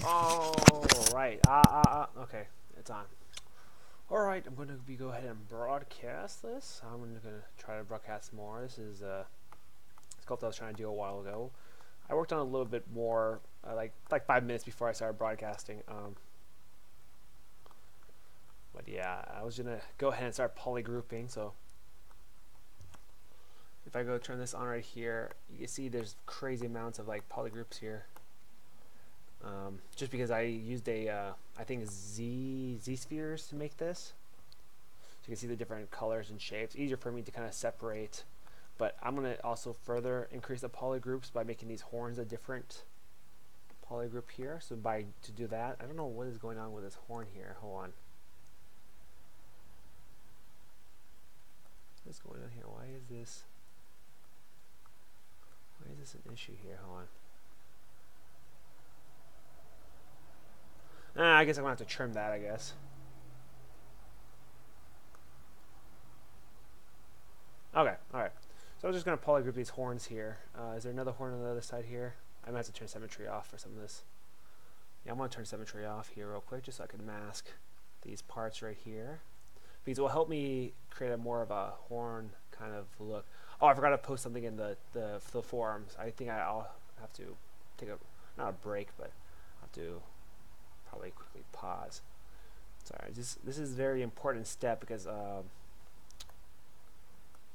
Oh, right. Okay, it's on. All right, I'm going to go ahead and broadcast this. I'm going to try to broadcast more. This is Sculpt I was trying to do a while ago. I worked on it a little bit more, like 5 minutes before I started broadcasting. But yeah, I was gonna go ahead and start polygrouping. So if I go turn this on right here, you can see there's crazy amounts of like polygroups here. Just because I used I think Z spheres to make this, so you can see the different colors and shapes. Easier for me to kind of separate. But I'm gonna also further increase the polygroups by making these horns a different polygroup here. So to do that, I don't know what is going on with this horn here. Hold on. What's going on here? Why is this an issue here? Hold on. I guess I'm gonna have to trim that, I guess. Okay, alright. So I'm just gonna polygroup these horns here. Is there another horn on the other side here? I might have to turn symmetry off for some of this. Yeah, I'm gonna turn symmetry off here real quick just so I can mask these parts right here, because it will help me create a more of a horn kind of look. Oh, I forgot to post something in the forums. I think I'll have to take not a break, but I'll have to probably quickly pause. Sorry, this is a very important step because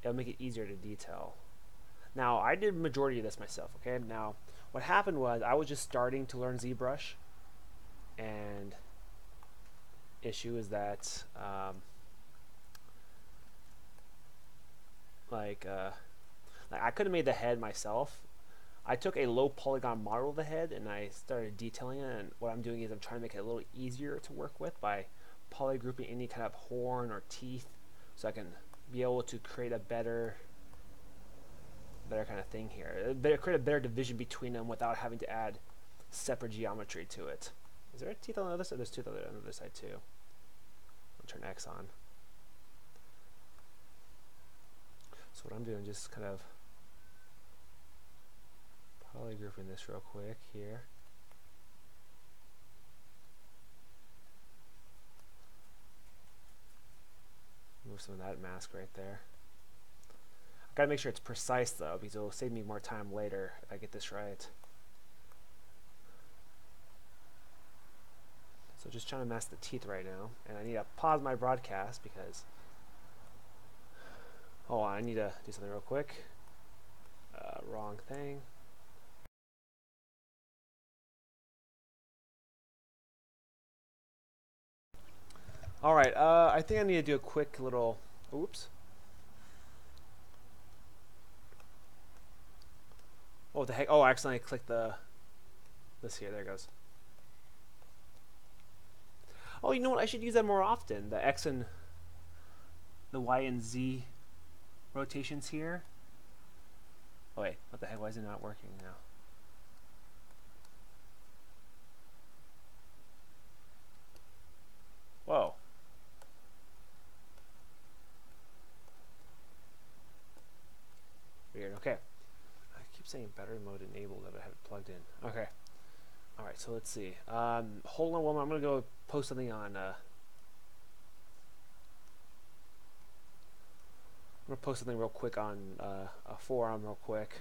it'll make it easier to detail. Now, I did majority of this myself, okay? Now, what happened was I was just starting to learn ZBrush, and issue is that like I could have made the head myself. I took a low polygon model of the head and I started detailing it, and what I'm doing is I'm trying to make it a little easier to work with by polygrouping any kind of horn or teeth, so I can be able to create a better kind of thing here. Create a better division between them without having to add separate geometry to it. Is there a teeth on the other side? There's teeth on the other side too. I'll turn X on. So what I'm doing, just kind of polygrouping this real quick here. Move some of that mask right there. I've got to make sure it's precise though, because it will save me more time later if I get this right. So just trying to mask the teeth right now, and I need to pause my broadcast because I need to do something real quick. Wrong thing. Alright, I think I need to do a quick little, oops. Oh, what the heck? Oh, I accidentally clicked this here. There it goes. Oh, you know what? I should use that more often. The X and the Y and Z rotations here. Oh wait, what the heck? Why is it not working now? Whoa. Weird. Okay. I keep saying battery mode enabled, but I have it plugged in. Okay. Alright, so let's see. Hold on one moment. I'm going to go post something on... I'm going to post something real quick on a forum real quick.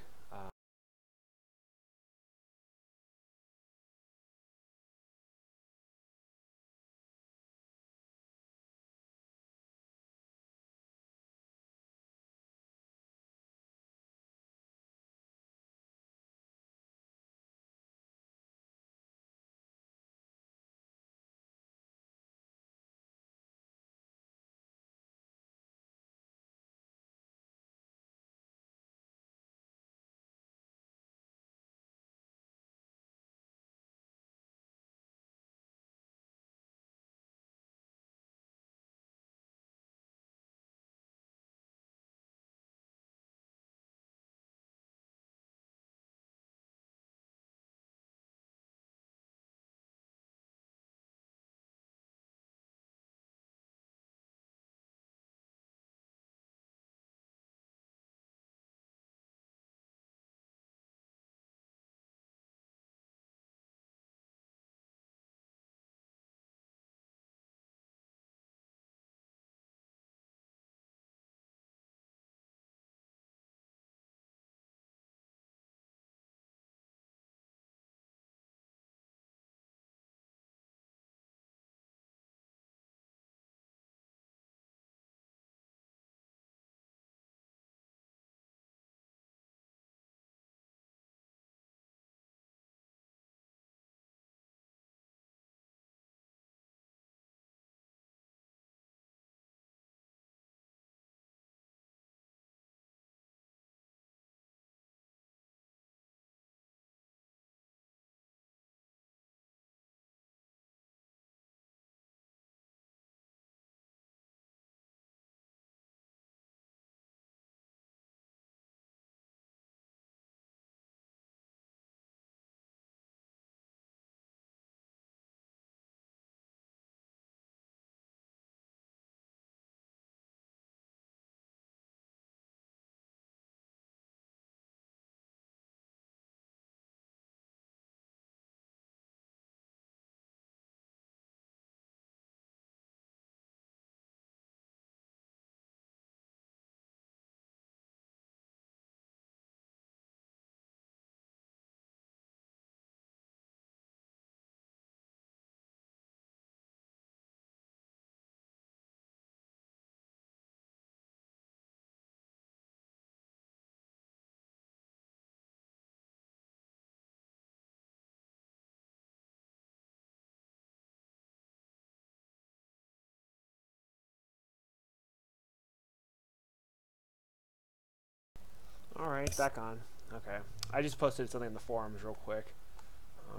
Alright, back on. Okay. I just posted something in the forums real quick.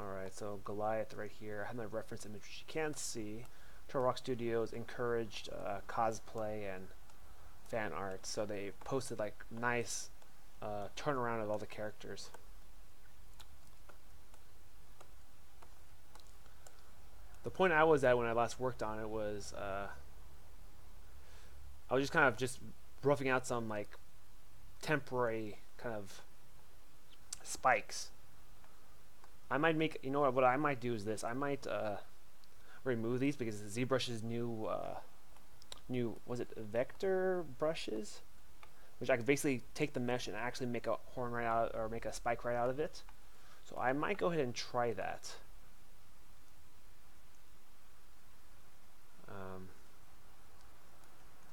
Alright, so Goliath right here. I have my reference image, which you can't see. Turtle Rock Studios encouraged cosplay and fan art, so they posted like nice turnaround of all the characters. The point I was at when I last worked on it was I was just kind of just roughing out some like temporary kind of spikes. I might make, you know what I might do is this. I might remove these because ZBrush's new was it vector brushes, which I could basically take the mesh and actually make a horn right out, or make a spike right out of it. So I might go ahead and try that.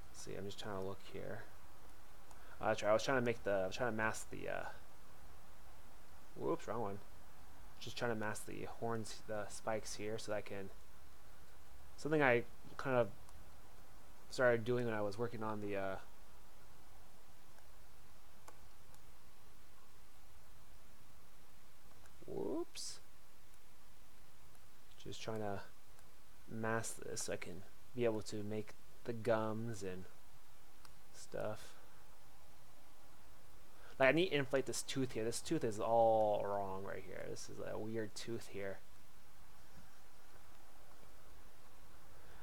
Let's see, I'm just trying to look here. That's right. I was trying to mask the. Whoops, wrong one. Just trying to mask the horns, the spikes here, so that I can. Something I kind of started doing when I was working on the. Whoops. Just trying to mask this so I can be able to make the gums and stuff. Like I need to inflate this tooth here. This tooth is all wrong right here. This is a weird tooth here.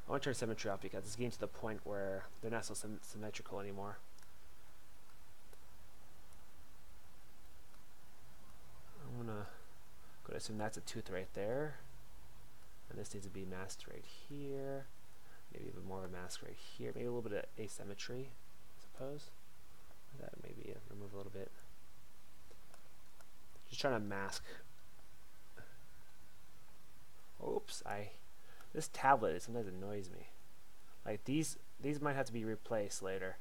I want to turn symmetry off because it's getting to the point where they're not so symmetrical anymore. I'm gonna go to assume that's a tooth right there, and this needs to be masked right here. Maybe even more of a mask right here. Maybe a little bit of asymmetry, I suppose. That maybe remove a little bit. Just trying to mask. Oops, this tablet sometimes annoys me. Like these might have to be replaced later.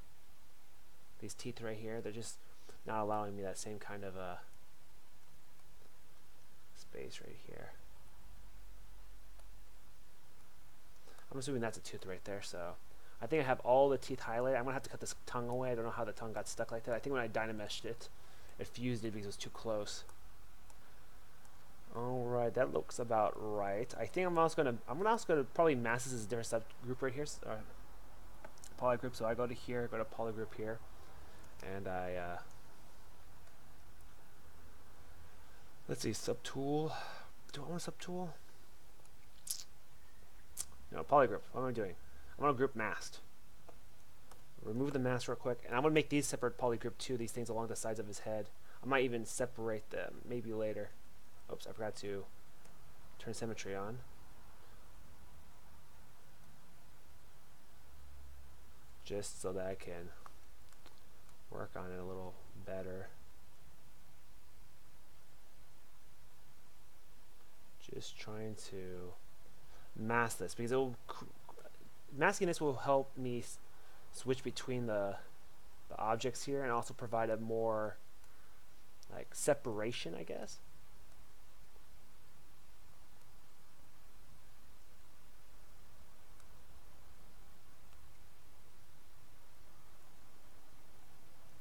These teeth right here, they're just not allowing me that same kind of space right here. I'm assuming that's a tooth right there, so I think I have all the teeth highlighted. I'm gonna have to cut this tongue away. I don't know how the tongue got stuck like that. I think when I dynameshed it, it fused it because it was too close. Alright, that looks about right. I think I'm also gonna probably mask this as a different subgroup right here. Polygroup. So I go to here, go to polygroup here, and I let's see, subtool. Do I want a subtool? No, polygroup. What am I doing? I'm gonna group masked. Remove the mask real quick, and I'm gonna make these separate polygroup too. These things along the sides of his head. I might even separate them maybe later. Oops, I forgot to turn symmetry on. Just so that I can work on it a little better. Just trying to mask this because masking this will help me switch between the objects here and also provide a more like separation, I guess.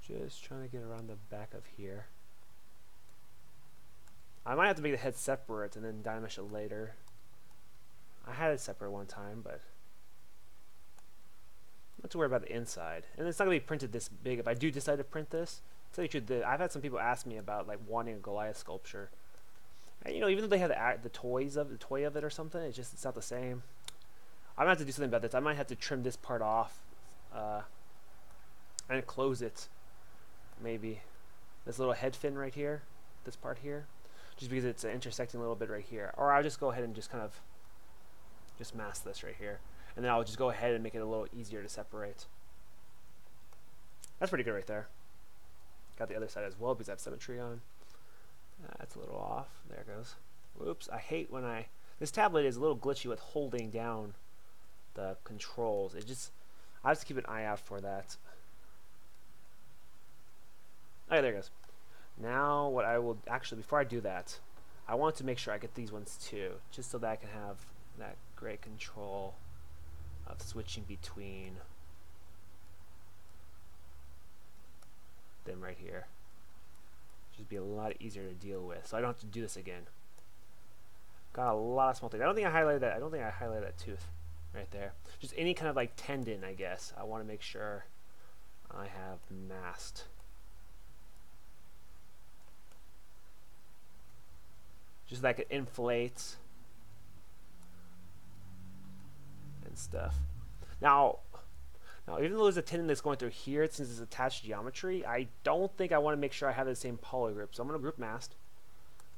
Just trying to get around the back of here. I might have to make the head separate and then dynamesh it later. I had it separate one time, but not to worry about the inside. And it's not going to be printed this big. If I do decide to print this, tell you the truth, I've had some people ask me about like wanting a Goliath sculpture. And, you know, even though they have the toy of it or something, it's not the same. I'm gonna have to do something about this. I might have to trim this part off and close it. Maybe this little head fin right here, this part here, just because it's intersecting a little bit right here. Or I'll just go ahead and just kind of just mask this right here, and then I'll just go ahead and make it a little easier to separate. That's pretty good right there. Got the other side as well because I have symmetry on. That's a little off. There it goes. Whoops. I hate when this tablet is a little glitchy with holding down the controls. I have to keep an eye out for that. Okay, there it goes. Now what I will actually, before I do that, I want to make sure I get these ones too, just so that I can have that great control of switching between them right here. Just be a lot easier to deal with, so I don't have to do this again. Got a lot of small things. I don't think I highlighted that. I don't think I highlighted that tooth right there. Just any kind of like tendon, I guess. I want to make sure I have masked. Just like it inflates and stuff. Now, even though there's a tendon that's going through here, since it's attached geometry, I don't think I want to make sure I have the same polygroup. So I'm going to group masked.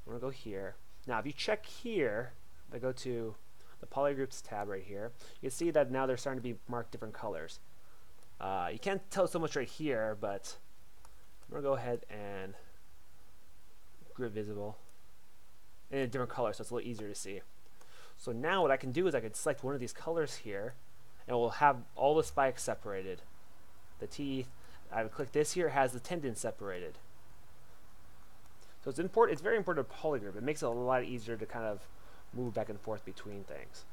I'm going to go here. Now, if you check here, if I go to the polygroups tab right here, you can see that now they're starting to be marked different colors. You can't tell so much right here, but I'm going to go ahead and group visible in a different color, so it's a little easier to see. So now what I can do is I can select one of these colors here, and we'll have all the spikes separated. The teeth, I would click this here, it has the tendon separated. So it's important. It's very important to polygroup. It makes it a lot easier to kind of move back and forth between things.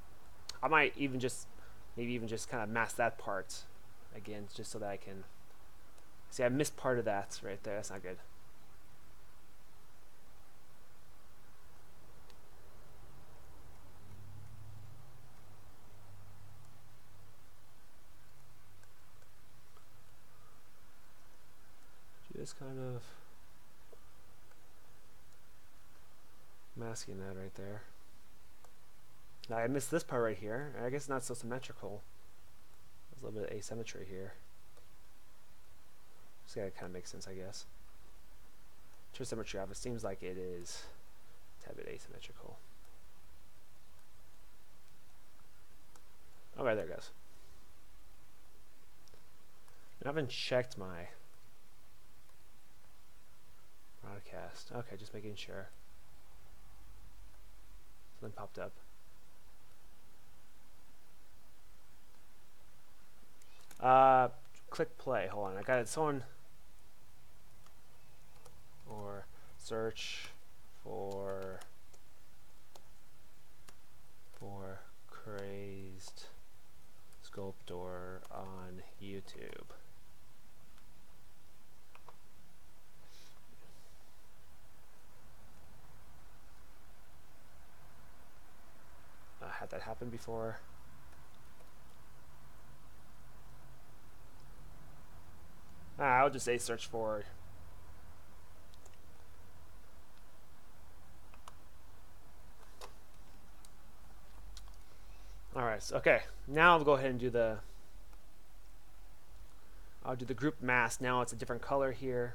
I might even just, maybe even just kind of mask that part again, just so that I can see I missed part of that right there. That's not good. Just kind of masking that right there. Now I missed this part right here. I guess it's not so symmetrical. There's a little bit of asymmetry here. Just gotta kind of make sense, I guess. Turn symmetry off. It seems like it is a tad bit asymmetrical. Okay, there it goes. I haven't checked my broadcast. Okay, just making sure. Something popped up. Click play. Hold on, I got it. Someone or search for crazed sculptor on YouTube. Had that happen before. I'll just say search for. Alright, so okay. Now I'll go ahead and do the group mask. Now it's a different color here.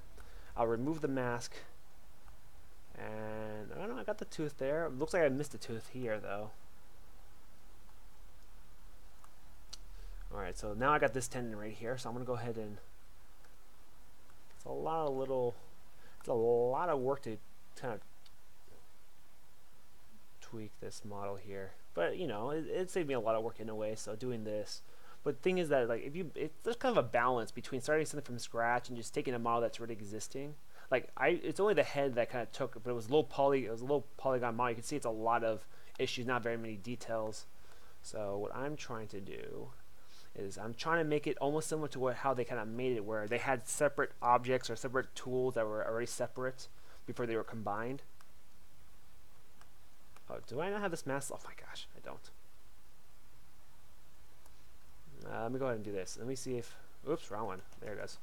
I'll remove the mask. And I don't know, I got the tooth there. It looks like I missed a tooth here though. Alright, so now I got this tendon right here, so I'm gonna go ahead and it's a lot of work to kind of tweak this model here. But you know, it saved me a lot of work in a way, so doing this. But the thing is that like there's kind of a balance between starting something from scratch and just taking a model that's already existing. Like it's only the head that kind of took, but it was a low polygon model. You can see it's a lot of issues, not very many details. So what I'm trying to do is I'm trying to make it almost similar to how they kind of made it, where they had separate objects or separate tools that were already separate before they were combined. Oh, do I not have this mask? Oh my gosh, I don't. Let me go ahead and do this. Let me see if, oops, wrong one. There it goes.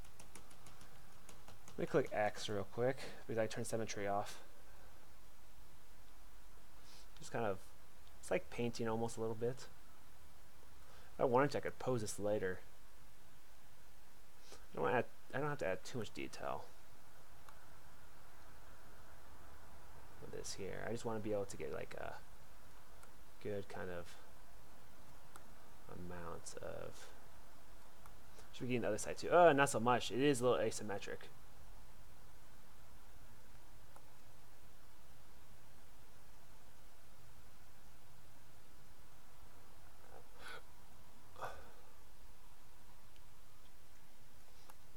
Let me click X real quick because I turned symmetry off. Just kind of, it's like painting almost a little bit. If I wanted to, I could pose this later. I don't have to add too much detail with this here. I just want to be able to get like a good kind of amount of. Should we get the other side too? Oh, not so much. It is a little asymmetric.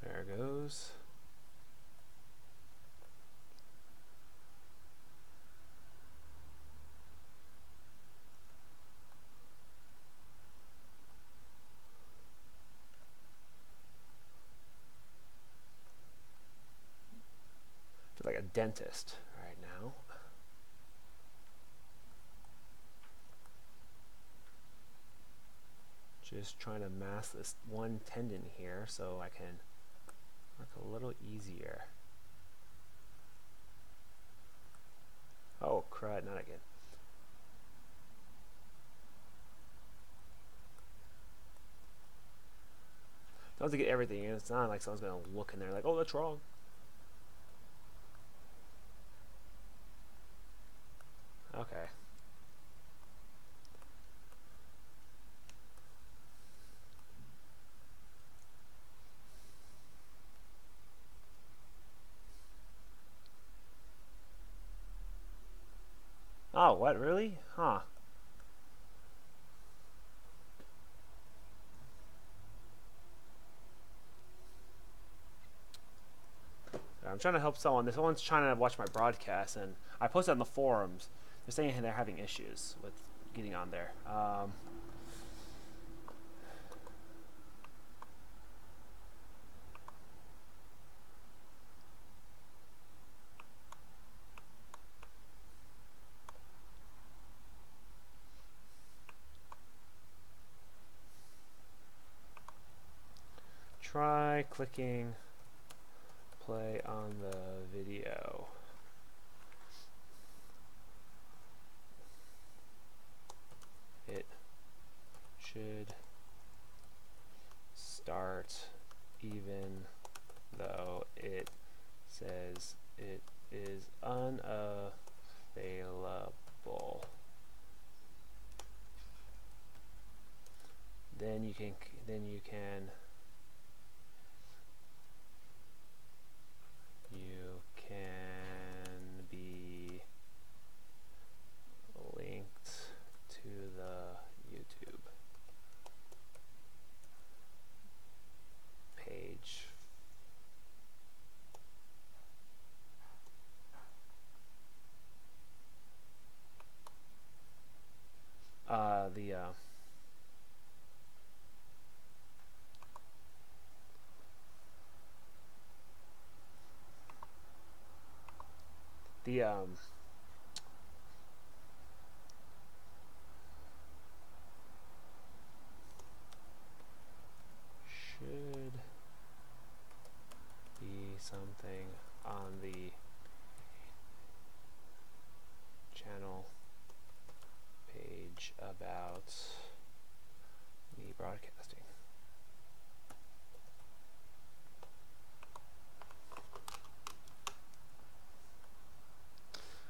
There it goes. dentist right now. Just trying to mask this one tendon here so I can work a little easier. Oh crud, not again. Don't have to get everything in. It's not like someone's gonna look in there like, oh, that's wrong. Okay. Oh, what, really? Huh. I'm trying to help someone. Someone's trying to watch my broadcast, and I posted on the forums. They're saying they're having issues with getting on there. Try clicking play on the video. It should start even though it says it is unavailable. Then you can be linked to the YouTube page. Should be something on the channel page about me broadcasting.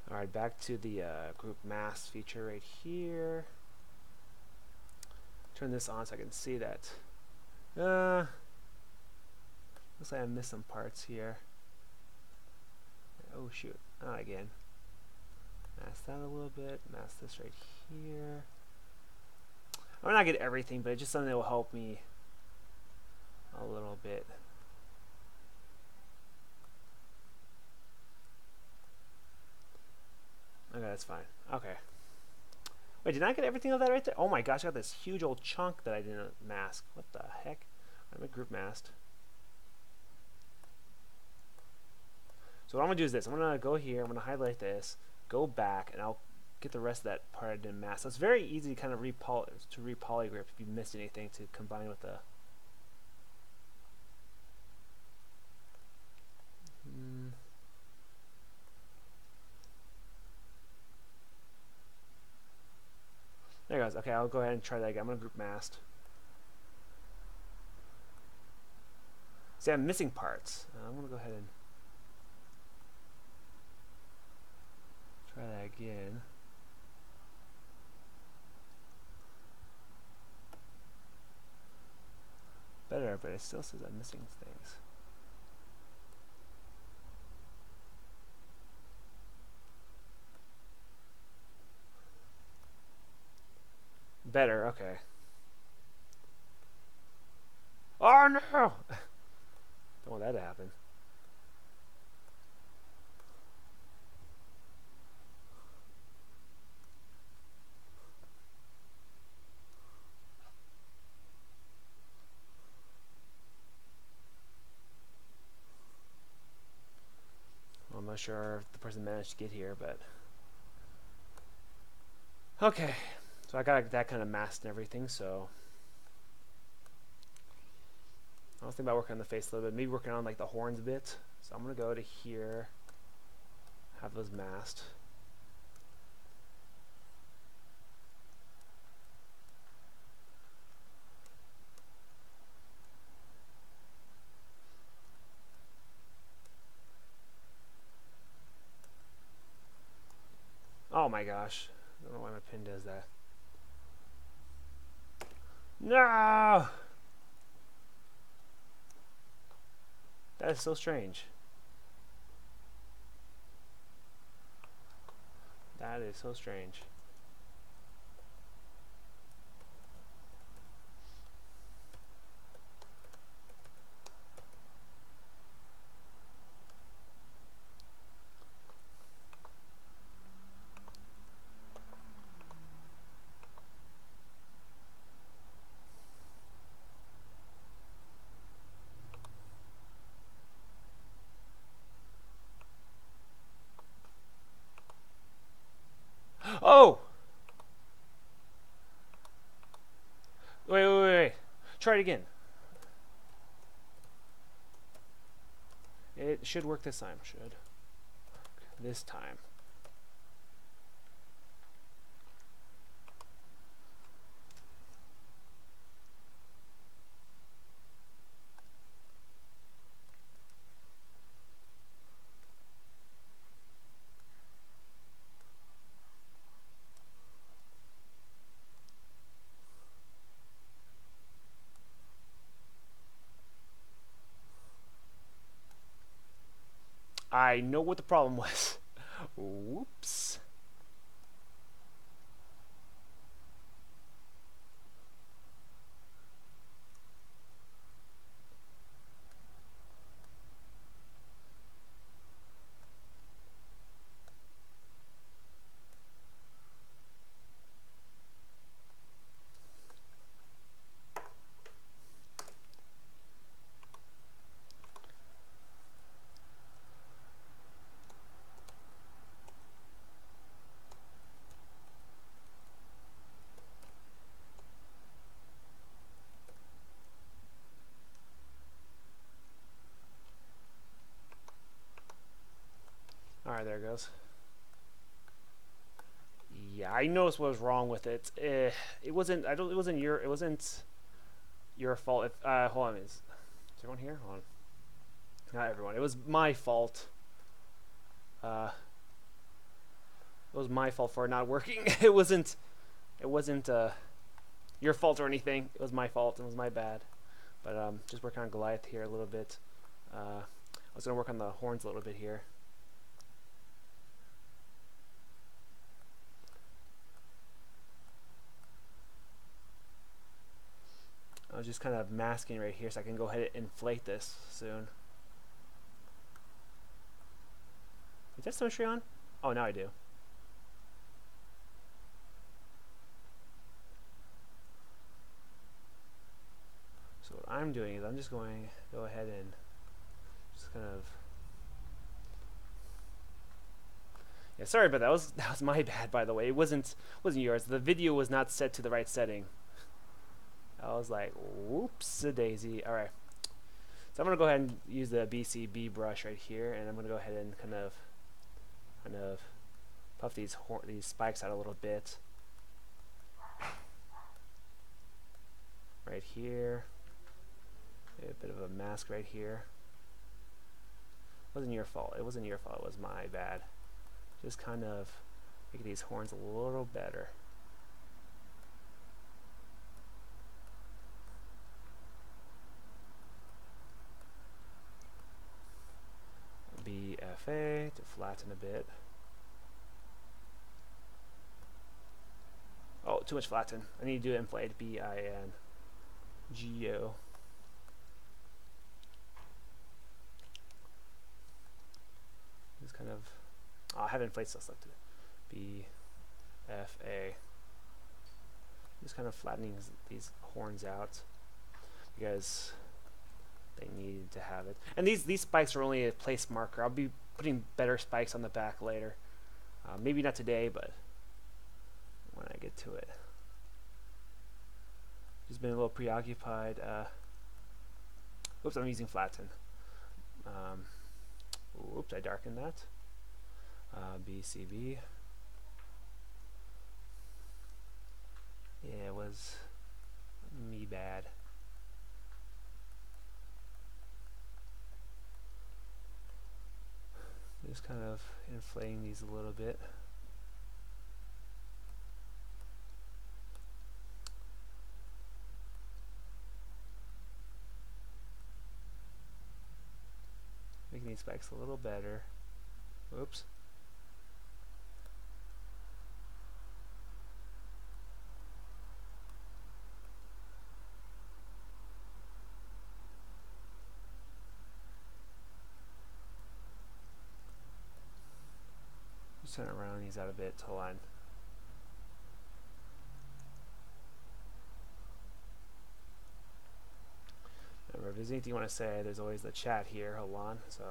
Alright, back to the group mask feature right here. Turn this on so I can see that. Looks like I missed some parts here. Oh shoot, not again. Mask that a little bit, mask this right here. I'm not get everything, but it's just something that will help me a little bit. Okay, that's fine. Okay. Wait, did I get everything of that right there? Oh my gosh, I got this huge old chunk that I didn't mask. What the heck? I'm a group masked. So what I'm going to do is this. I'm going to go here. I'm going to highlight this. Go back, and I'll get the rest of that part I didn't mask. So it's very easy to kind of re-polygroup if you missed anything to combine with the... There it goes. Okay, I'll go ahead and try that again. I'm going to group masked. See, I'm missing parts. I'm going to go ahead and try that again. Better, but it still says I'm missing things. Better, okay. Oh no! Don't want that to happen. Not sure if the person managed to get here, but okay. So I got that kind of masked and everything. So I was thinking about working on the face a little bit, maybe working on like the horns a bit. So I'm gonna go to here, have those masked. Oh my gosh. I don't know why my pin does that. No! That is so strange. That is so strange. Oh! Wait. Try it again. It should work this time. Should work this time. I know what the problem was. Whoops. Alright, there it goes. Yeah, I noticed what was wrong with it. It wasn't. It wasn't your. It wasn't your fault. If hold on, is everyone here? Hold on. Not everyone. It was my fault. It was my fault for it not working. It wasn't. It wasn't your fault or anything. It was my fault. It was my bad. But just working on Goliath here a little bit. I was gonna work on the horns a little bit here. I was just kind of masking right here so I can go ahead and inflate this soon. Is that symmetry on? Oh, now I do. So what I'm doing is I'm just going to go ahead and just kind of... Yeah, sorry about that. That was my bad, by the way. It wasn't yours. The video was not set to the right setting. I was like, whoops a daisy. Alright. So I'm gonna go ahead and use the BCB brush right here, and I'm gonna go ahead and kind of puff these spikes out a little bit. Right here. A bit of a mask right here. It wasn't your fault. It wasn't your fault. It was my bad. Just kind of make these horns a little better. BFA to flatten a bit. Oh, too much flatten. I need to do inflate. BINGO. Just kind of. Oh, I have inflate still selected. BFA. Just kind of flattening these horns out because they need to have it. And these spikes are only a place marker. I'll be putting better spikes on the back later. Maybe not today, but when I get to it. Just been a little preoccupied. Oops, I'm using flatten. Oops, I darkened that. BCB. Yeah, it was me bad. Just kind of inflating these a little bit. Making these spikes a little better. Oops. Just trying to round these out a bit to line. Remember, if there's anything you want to say, there's always the chat here. Hold on. So.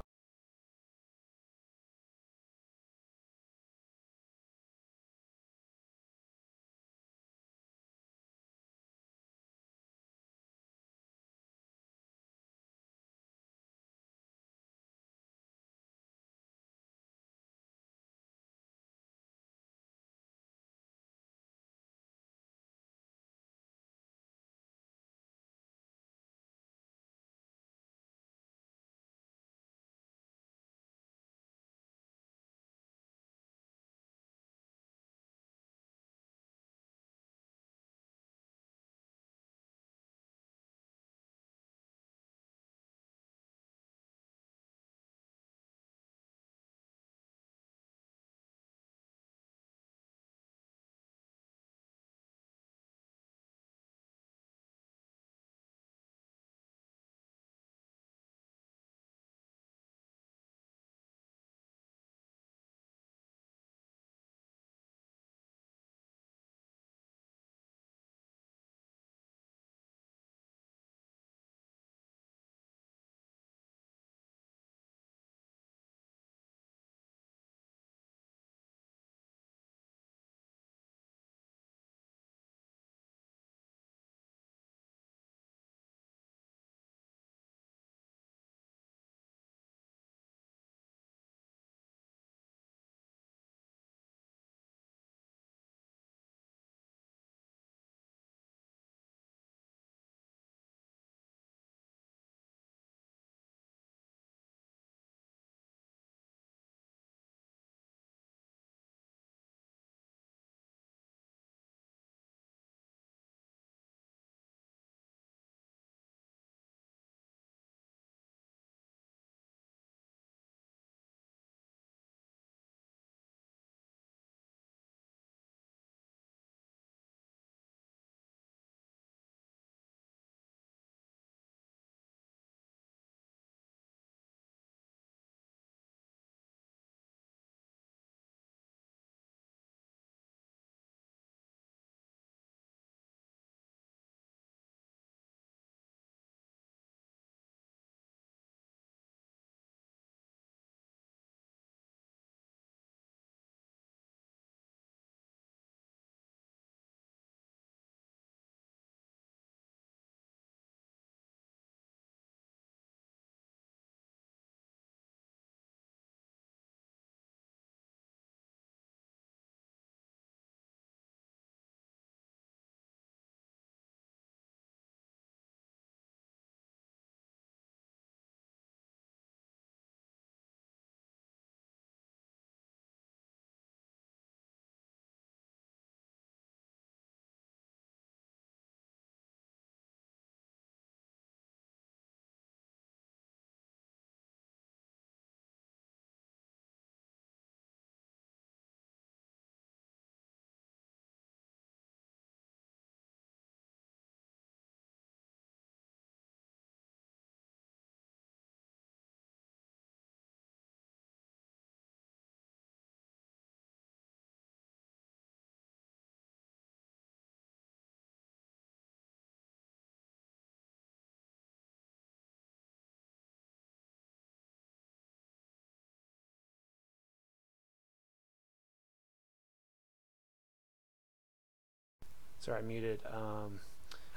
Sorry, I muted. I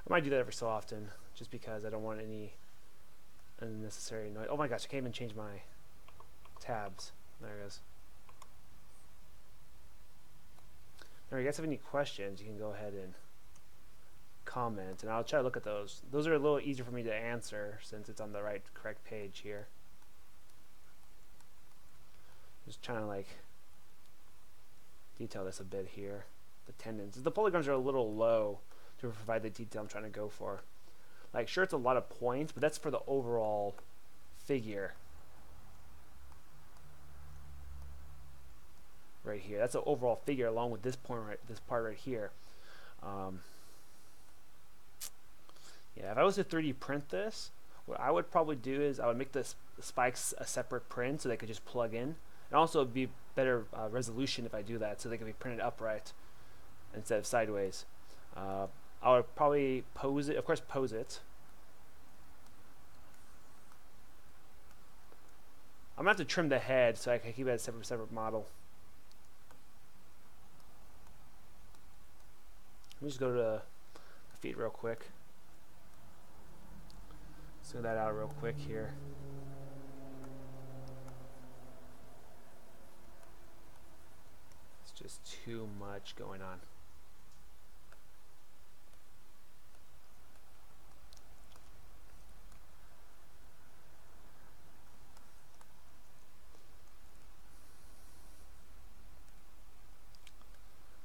might do that every so often, just because I don't want any unnecessary noise. Oh my gosh, I can't even change my tabs. There it goes. Now, you guys have any questions, you can go ahead and comment, and I'll try to look at those. Those are a little easier for me to answer since it's on the correct page here. Just trying to like detail this a bit here. The tendons. The polygons are a little low to provide the detail I'm trying to go for. Like, sure, it's a lot of points, but that's for the overall figure. Right here. That's an overall figure along with this point this part right here. Yeah, if I was to 3D print this, what I would probably do is I would make the spikes a separate print so they could just plug in. And also it'd be better resolution if I do that, so they could be printed upright instead of sideways. I would probably pose it, of course pose it. I'm gonna have to trim the head so I can keep it as a separate model. Let me just go to the feet real quick. Smooth that out real quick here. It's just too much going on.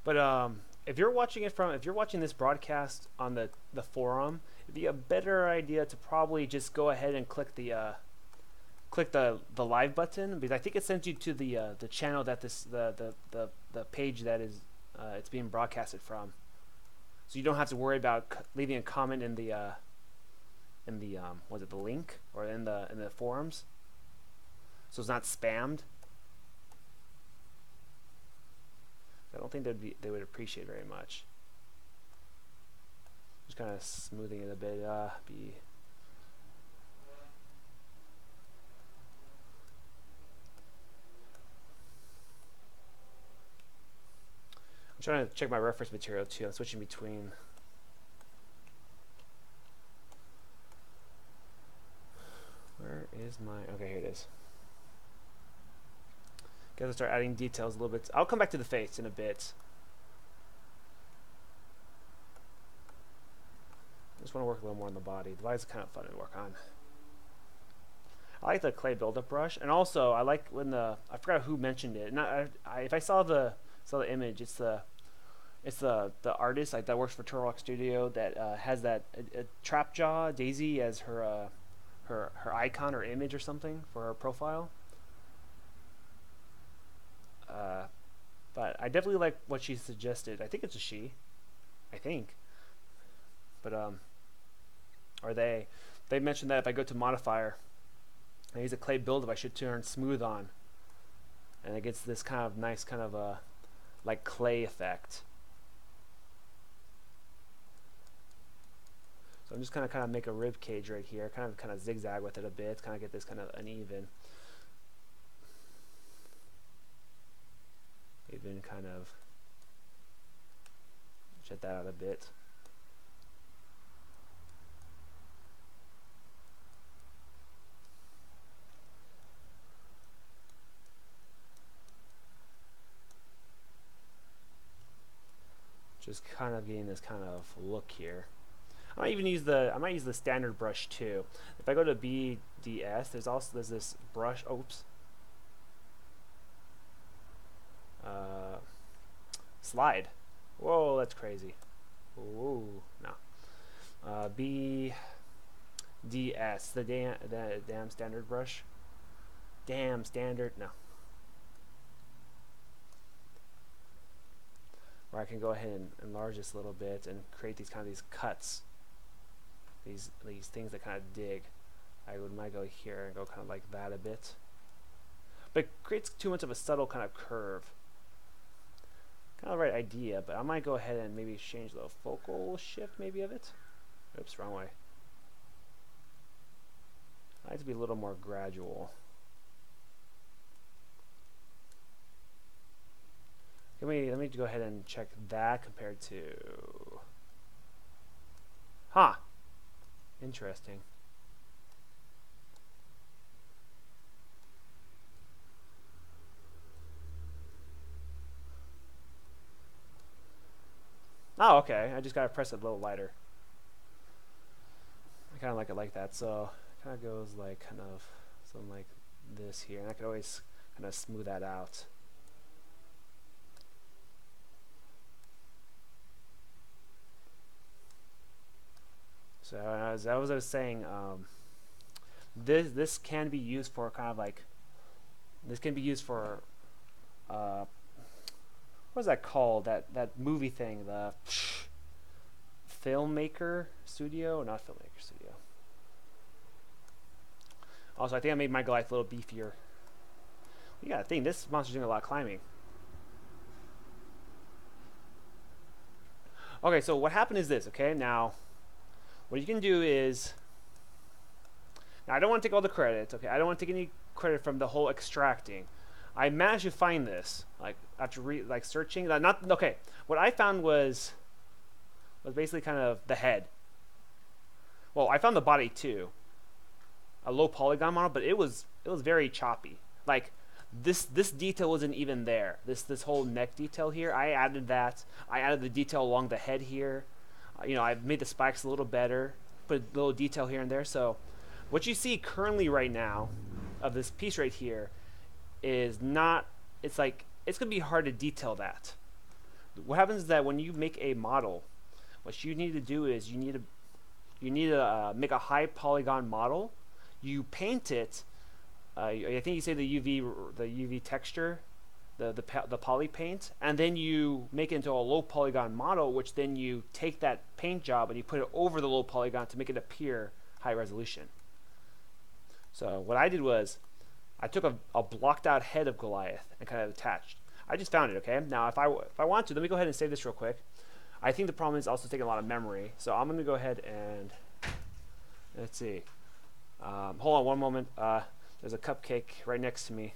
But if you're watching this broadcast on the forum, it'd be a better idea to probably just go ahead and click the live button, because I think it sends you to the channel that the page that is it's being broadcasted from. So you don't have to worry about leaving a comment in the was it the link or in the forums, so it's not spammed. I don't think they would appreciate very much. Just kind of smoothing it a bit. I'm trying to check my reference material too. I'm switching between. Where is my? Okay, here it is. Gotta start adding details a little bit. I'll come back to the face in a bit. I just want to work a little more on the body. The body's kind of fun to work on. I like the clay buildup brush, and also I like when I forgot who mentioned it. If I saw the image, it's the artist that works for Turok Studio that has that trap jaw Daisy as her icon or image or something for her profile. But I definitely like what she suggested. I think it's a she. I think. But or they mentioned that if I go to modifier and use a clay buildup, I should turn smooth on, and it gets this kind of nice kind of like clay effect. So I'm just kind of make a rib cage right here, kind of zigzag with it a bit, kind of get this kind of uneven. Even kind of shut that out a bit. Just kind of getting this kind of look here. I might use the standard brush too. If I go to BDS, there's this brush. Oops. Slide. Whoa, that's crazy. Ooh, no. BDS, the damn standard brush. Damn standard. No. Where I can go ahead and enlarge this a little bit and create these cuts. These things that kind of dig. I might go here and go kind of like that a bit. But it creates too much of a subtle kind of curve. Kind of the right idea, but I might go ahead and maybe change the focal shift maybe of it. Oops, wrong way. I like to be a little more gradual. Let me go ahead and check that compared to Huh. Interesting. Oh, okay. I just gotta press it a little lighter. I kind of like it like that. So it kind of goes like kind of something like this here, and I could always kind of smooth that out. So as I was saying, this can be used for kind of like this can be used for what's that called? That movie thing, the filmmaker studio, not filmmaker studio. Also, I think I made my Goliath a little beefier. You gotta think this monster's doing a lot of climbing. Okay, so what happened is this. Okay, now what you can do is, now I don't want to take all the credit. Okay, I don't want to take any credit from the whole extracting. I managed to find this, like after searching. Not okay. What I found was basically kind of the head. Well, I found the body too, a low polygon model, but it was very choppy. Like this detail wasn't even there. This whole neck detail here, I added that. I added the detail along the head here. You know, I've made the spikes a little better, put a little detail here and there. So what you see currently right now of this piece right here is not, it's like, it's going to be hard to detail that. What happens is that when you make a model, what you need to do is you need to make a high polygon model. You paint it. I think you say the UV texture, the poly paint, and then you make it into a low polygon model, which then you take that paint job and you put it over the low polygon to make it appear high resolution. So what I did was I took a blocked out head of Goliath and kind of attached. I just found it. Okay, now if I want to, let me go ahead and save this real quick. I think the problem is also taking a lot of memory, so I'm going to go ahead and let's see. Hold on one moment. There's a cupcake right next to me.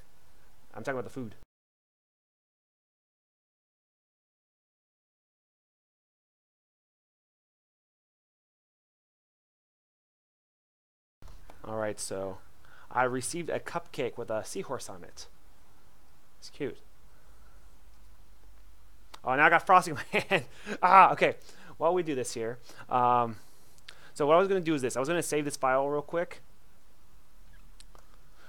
I'm talking about the food. Alright, so I received a cupcake with a seahorse on it. It's cute. Oh, now I got frosting in my hand. Okay. While we do this here. So what I was going to do is this. I was going to save this file real quick.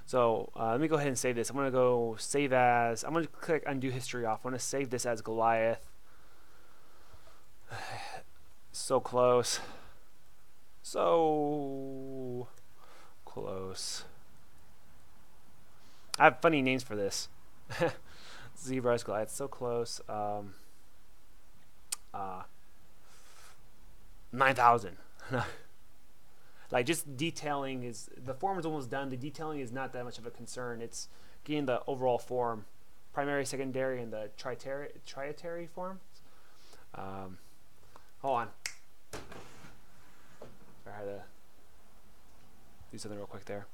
So let me go ahead and save this. I'm going to go save as, I'm going to click undo history off. I'm going to save this as Goliath. So close. So close. I have funny names for this. ZBrush Goliath. So close. 9,000. Like just detailing is, the form is almost done. The detailing is not that much of a concern. It's getting the overall form, primary, secondary, and the trietary form. Hold on. I had to do something real quick there.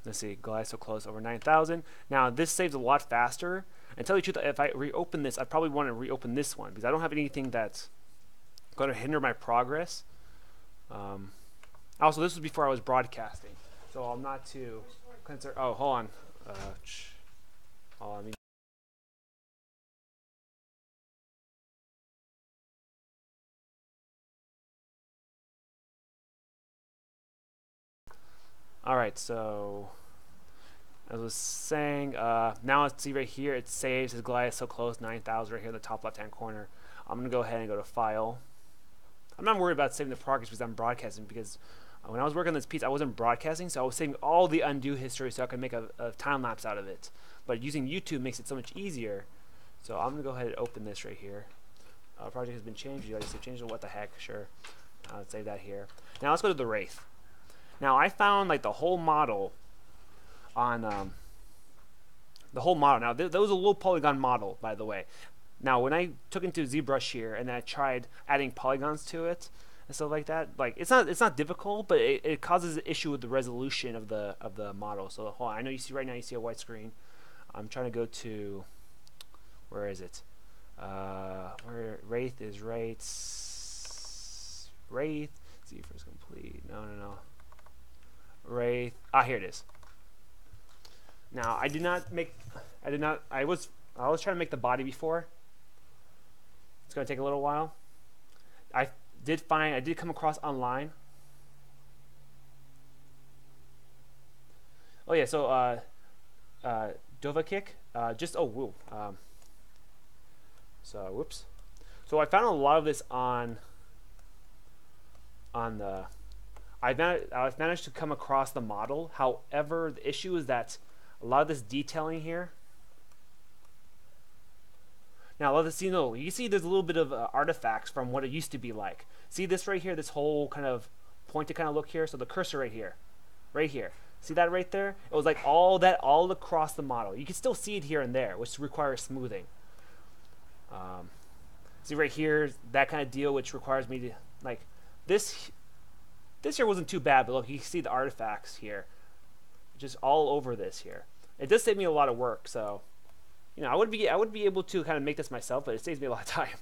Let's see, Goliath so close, over 9,000. Now this saves a lot faster. And tell you the truth, if I reopen this, I probably want to reopen this one because I don't have anything that's going to hinder my progress. Also, this was before I was broadcasting, so I'm not too concerned. Oh, hold on. Hold on. Alright, so as I was saying, now let's see right here, it saves as Goliath so close, 9,000 right here in the top left hand corner. I'm going to go ahead and go to File. I'm not worried about saving the progress because I'm broadcasting, because when I was working on this piece, I wasn't broadcasting, so I was saving all the undo history so I could make a time lapse out of it. But using YouTube makes it so much easier. So I'm going to go ahead and open this right here. Project has been changed. You guys say change it. What the heck? Sure. Let's save that here. Now let's go to the Wraith. Now I found like the whole model on the whole model. Now that was a low polygon model, by the way. Now when I took into ZBrush here and then I tried adding polygons to it and stuff like that, like it's not difficult, but it causes an issue with the resolution of the model. So hold on, I know you see right now, you see a white screen. I'm trying to go to, where is it? Where Wraith is right Wraith. See first complete. No. Wraith. Here it is. Now I was trying to make the body before. It's gonna take a little while. I did come across online. Oh yeah, so Dova kick. Whoops. So I found a lot of this on the. I've managed to come across the model. However, the issue is that a lot of this detailing here. Now, let us see. No, you see, there's a little bit of artifacts from what it used to be like. See this right here, this whole kind of pointed kind of look here. So the cursor right here. See that right there? It was like all across the model. You can still see it here and there, which requires smoothing. See right here, that kind of deal, which requires me to like this. This here wasn't too bad, but look, you can see the artifacts here, just all over this here. It does save me a lot of work, so you know I would be able to kind of make this myself, but it saves me a lot of time.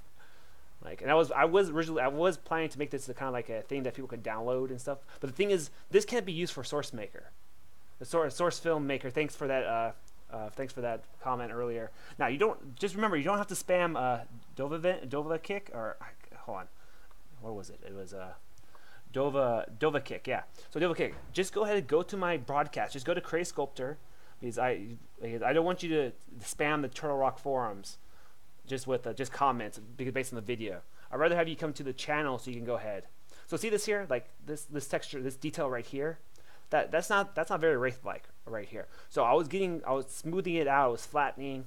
Like, and I was planning to make this kind of like a thing that people could download and stuff. But the thing is, this can't be used for Source Maker, the source film maker. Thanks for that comment earlier. Now just remember, you don't have to spam Dova kick, or hold on, what was it? It was Dova kick, yeah. So Dova kick. Just go ahead and go to my broadcast. Just go to Create Sculptor, because I don't want you to spam the Turtle Rock forums just with just comments based on the video. I'd rather have you come to the channel so you can go ahead. So see this here, like this texture, this detail right here. That's not very Wraith-like right here. So I was smoothing it out. I was flattening.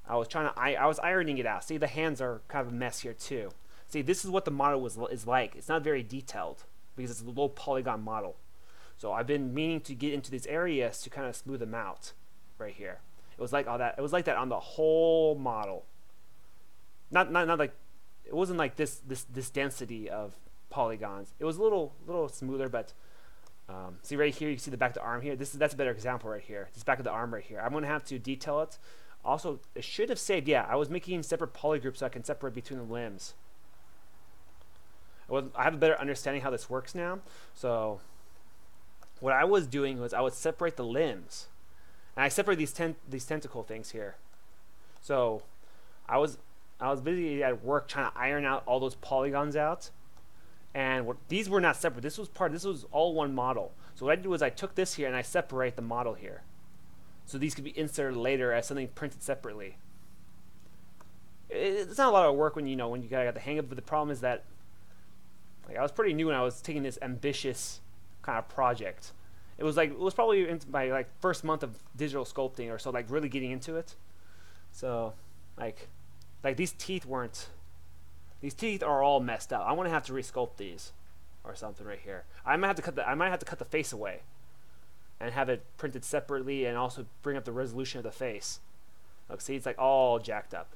I was ironing it out. See, the hands are kind of a mess here too. See, this is what the model is like. It's not very detailed because it's a low polygon model. So I've been meaning to get into these areas to kind of smooth them out right here. It was like all that. It was like that on the whole model. Not like, it wasn't like this density of polygons. It was a little smoother, but see right here, you see the back of the arm here. That's a better example right here. This back of the arm right here. I'm gonna have to detail it. Also, it should have saved. Yeah, I was making separate polygroups so I can separate between the limbs. I have a better understanding how this works now. So what I was doing was I would separate the limbs, and I separate these tentacle things here. So I was busy at work trying to iron out all those polygons out, and these were not separate. This was all one model. So what I did was I took this here and I separate the model here, so these could be inserted later as something printed separately. It's not a lot of work when you got the hang of it. But the problem is that, like, I was pretty new when I was taking this ambitious kind of project. It was probably into my like first month of digital sculpting or so, like really getting into it. So like these teeth are all messed up. I'm gonna have to resculpt these or something right here. I might have to cut the face away and have it printed separately, and also bring up the resolution of the face. Look, see, it's like all jacked up.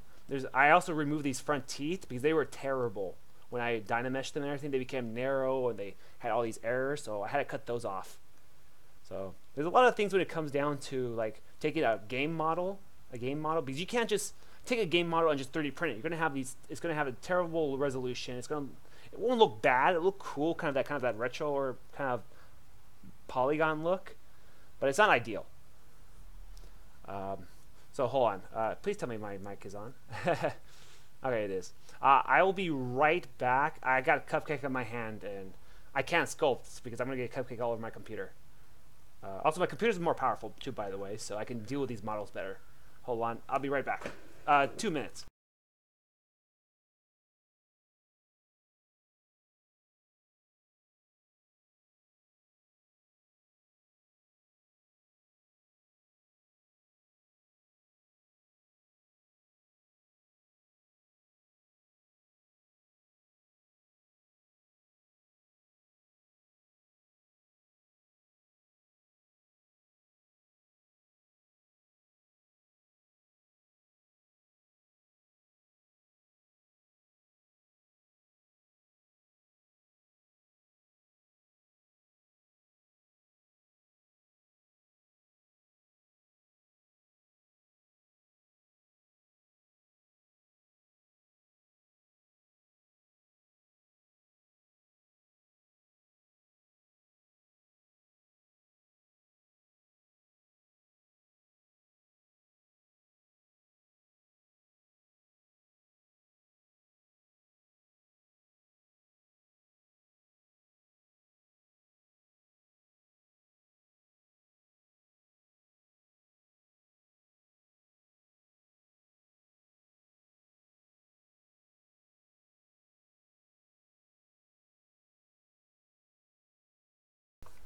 I also removed these front teeth because they were terrible. When I dynameshed them and everything, they became narrow and they had all these errors, so I had to cut those off. So there's a lot of things when it comes down to like taking a game model, because you can't just take a game model and just 3D print it. You're gonna have it's gonna have a terrible resolution. It won't look bad. It'll look cool, kind of that retro or kind of polygon look, but it's not ideal. So hold on. Please tell me my mic is on. Okay, it is. I will be right back. I got a cupcake in my hand, and I can't sculpt because I'm going to get a cupcake all over my computer. Also, my computer's more powerful, too, by the way, so I can deal with these models better. Hold on. I'll be right back. 2 minutes.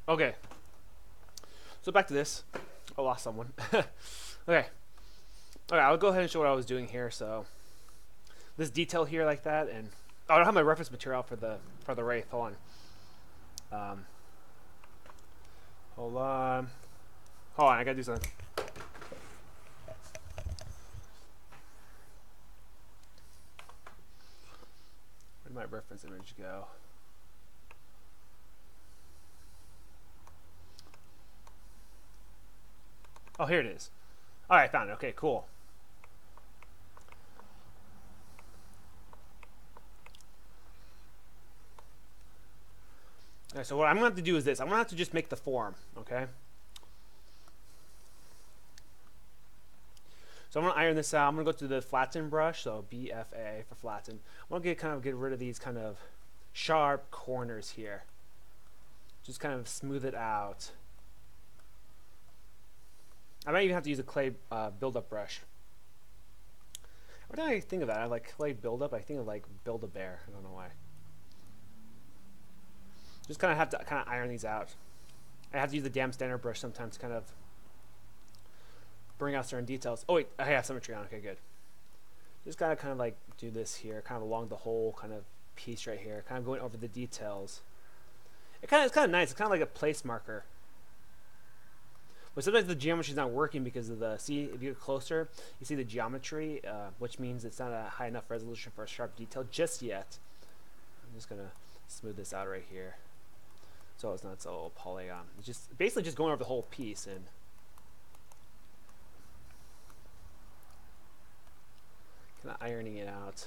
Okay. So back to this. I lost someone. Okay. Okay, I'll go ahead and show what I was doing here. So this detail here like that, and oh, I don't have my reference material for the wraith. Hold on. Hold on. Hold on, I gotta do something. Where did my reference image go? Oh, here it is. All right, found it. Okay, cool. All right, so what I'm going to have to do is this. I'm going to have to just make the form, okay? So I'm going to iron this out. I'm going to go to the flatten brush, so BFA for flatten. I'm going to get rid of these kind of sharp corners here. Just kind of smooth it out. I might even have to use a clay buildup brush. What did I think of that? I like clay buildup. I think of like Build-A-Bear. I don't know why. Just kind of have to iron these out. I have to use the damn standard brush sometimes to kind of bring out certain details. Oh wait, I have symmetry on. Okay, good. Just gotta kind of like do this here, kind of along the whole kind of piece right here, kind of going over the details. It's kind of nice. It's kind of like a place marker. But sometimes the geometry is not working because of the, see, if you get closer, you see the geometry, which means it's not a high enough resolution for a sharp detail just yet. I'm just gonna smooth this out right here, so it's not so polygon. It's just basically just going over the whole piece and kind of ironing it out.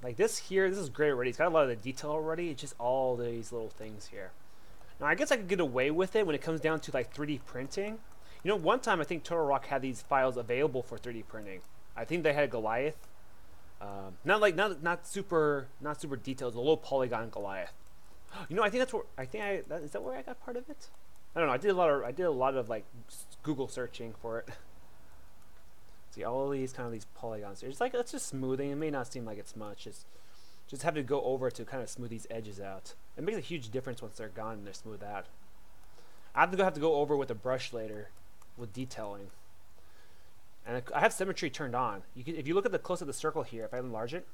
Like this here, this is great already. It's got a lot of the detail already. It's just all these little things here. Now I guess I could get away with it when it comes down to like 3D printing. You know, one time I think Turtle Rock had these files available for 3D printing. I think they had Goliath. Not super detailed, a low polygon Goliath. You know, I think that's where is that where I got part of it? I don't know. I did a lot of like Google searching for it. See all these polygons here. It's like that's just smoothing. It may not seem like it's much. Just have to go over to kind of smooth these edges out. It makes a huge difference once they're gone and they're smoothed out. I have to go over with a brush later with detailing. And I have symmetry turned on. If you look at the close of the circle here, if I enlarge it.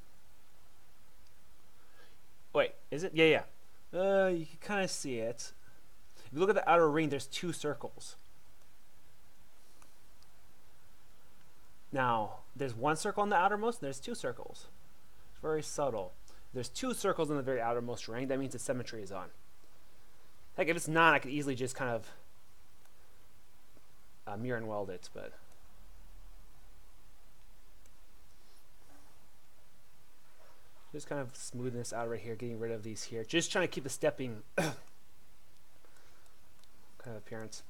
Wait, is it? Yeah. You can kind of see it. If you look at the outer ring, there's 2 circles. Now, there's 1 circle on the outermost, and there's 2 circles. It's very subtle. There's 2 circles in the very outermost ring. That means the symmetry is on. Heck, if it's not, I could easily just kind of mirror and weld it, but just kind of smoothing this out right here, getting rid of these here. Just trying to keep the stepping kind of appearance.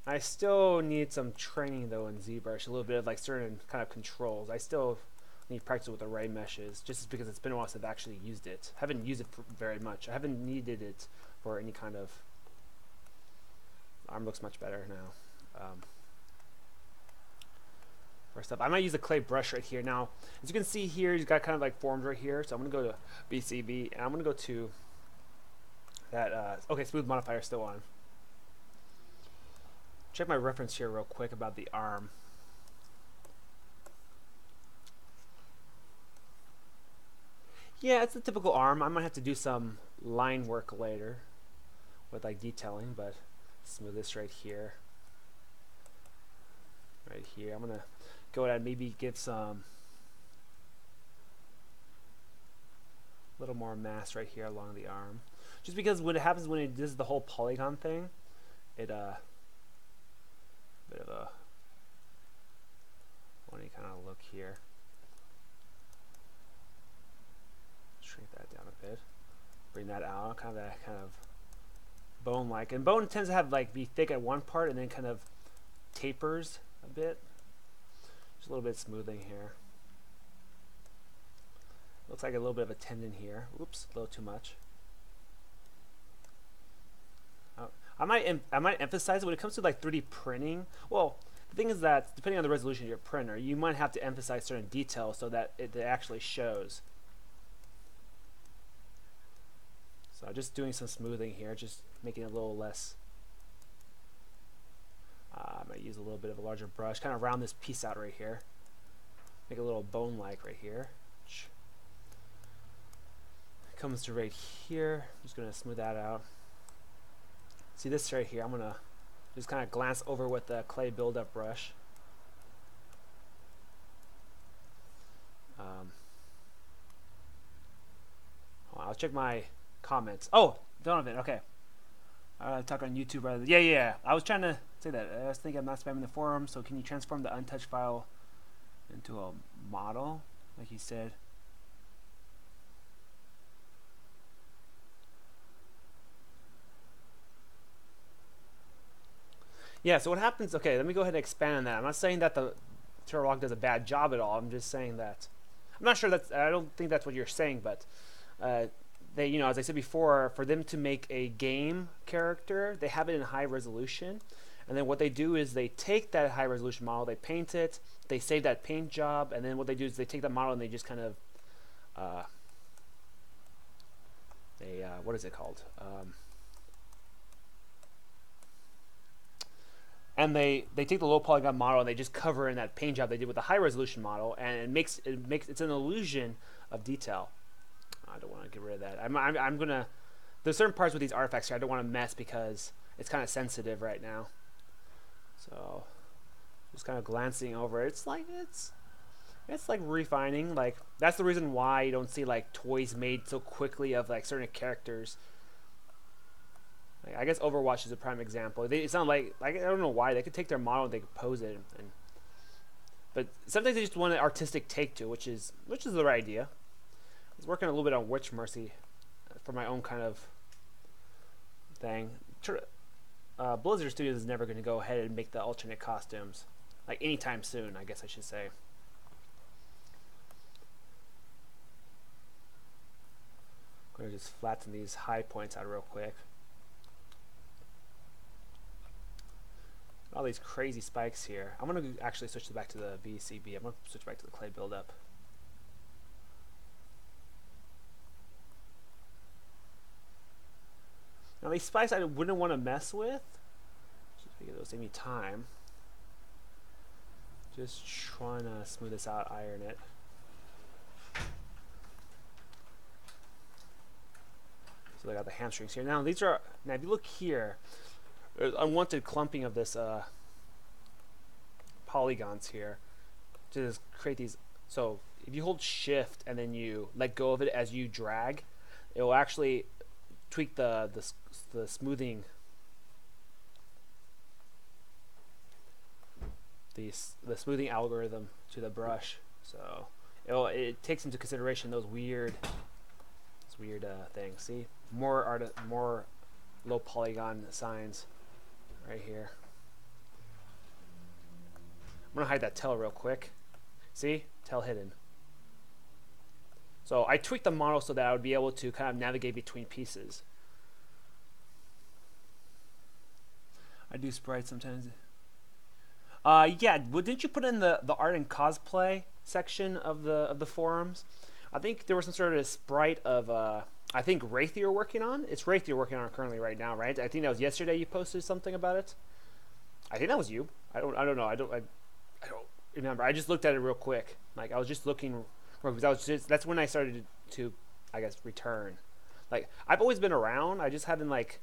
I still need some training though in ZBrush, a little bit of like certain kind of controls. I still need practice with array meshes, just because it's been a while since I've actually used it. I haven't used it very much. I haven't needed it for any kind of. Arm looks much better now. First up, I might use a clay brush right here. Now, as you can see here, you've got kind of like formed right here. So I'm going to go to BCB, and I'm going to go to that. Okay, smooth modifier still on. Check my reference here real quick about the arm. Yeah, it's a typical arm. I might have to do some line work later with like detailing, but smooth this right here. Right here. I'm going to go ahead and maybe give some little more mass right here along the arm. Just because what happens when it does the whole polygon thing, it bit of a funny kind of look here. Shrink that down a bit. Bring that out, kind of that kind of bone-like. And bone tends to have like be thick at one part and then kind of tapers a bit. Just a little bit smoothing here. Looks like a little bit of a tendon here. Oops, a little too much. I might emphasize it when it comes to like 3D printing. Well, the thing is that depending on the resolution of your printer, you might have to emphasize certain details so that it actually shows. So just doing some smoothing here, just making it a little less. I might use a little bit of a larger brush, kind of round this piece out right here. Make it a little bone-like right here. Comes to right here. I'm just gonna smooth that out. See this right here? I'm gonna just kind of glance over with the clay buildup brush. I'll check my comments. Oh, Donovan. Okay. Talk on YouTube rather than, yeah. I was trying to say that. I was thinking I'm not spamming the forum. So can you transform the untouched file into a model, like he said? Yeah, so what happens, okay, let me go ahead and expand on that. I'm not saying that the Turtle does a bad job at all. I'm just saying that, I'm not sure that's, I don't think that's what you're saying, but they, you know, as I said before, for them to make a game character, they have it in high resolution. And then what they do is they take that high resolution model, they paint it, they save that paint job, and then what they do is they take that model and they just kind of, what is it called? And they take the low polygon model and they just cover in that paint job they did with the high resolution model, and it's an illusion of detail. I don't want to get rid of that. I'm gonna. There's certain parts with these artifacts here I don't want to mess because it's kind of sensitive right now. So just kind of glancing over it. It's like refining. Like that's the reason why you don't see like toys made so quickly of like certain characters. Like, I guess Overwatch is a prime example. It's not like I don't know why they could take their model and they could pose it, but sometimes they just want an artistic take to it, which is the right idea. I was working a little bit on Witch Mercy for my own kind of thing. Blizzard Studios is never going to go ahead and make the alternate costumes like anytime soon, I guess I should say. I'm going to just flatten these high points out real quick. All these crazy spikes here. I'm going to actually switch back to the VCB. I'm going to switch back to the clay buildup. Now these spikes I wouldn't want to mess with. Just because it'll save me time. Just trying to smooth this out, iron it. So I got the hamstrings here. Now these are, now if you look here, there's unwanted clumping of this polygons here to just create these. So if you hold shift and then you let go of it as you drag, it will actually tweak the smoothing, the smoothing algorithm to the brush. So it takes into consideration those weird things. See, more low polygon signs right here. I'm gonna hide that tail real quick. See, tail hidden. So I tweaked the model so that I would be able to kind of navigate between pieces. I do sprites sometimes. Yeah, well, didn't you put in the art and cosplay section of the forums? I think there was some sort of sprite of I think Wraith you're working on. It's Wraith you're working on currently right now, right? I think that was yesterday you posted something about it. I think that was you. I don't know. I don't remember. I just looked at it real quick. Like I was just looking. That's when I started to, I guess, return. Like I've always been around. I just haven't like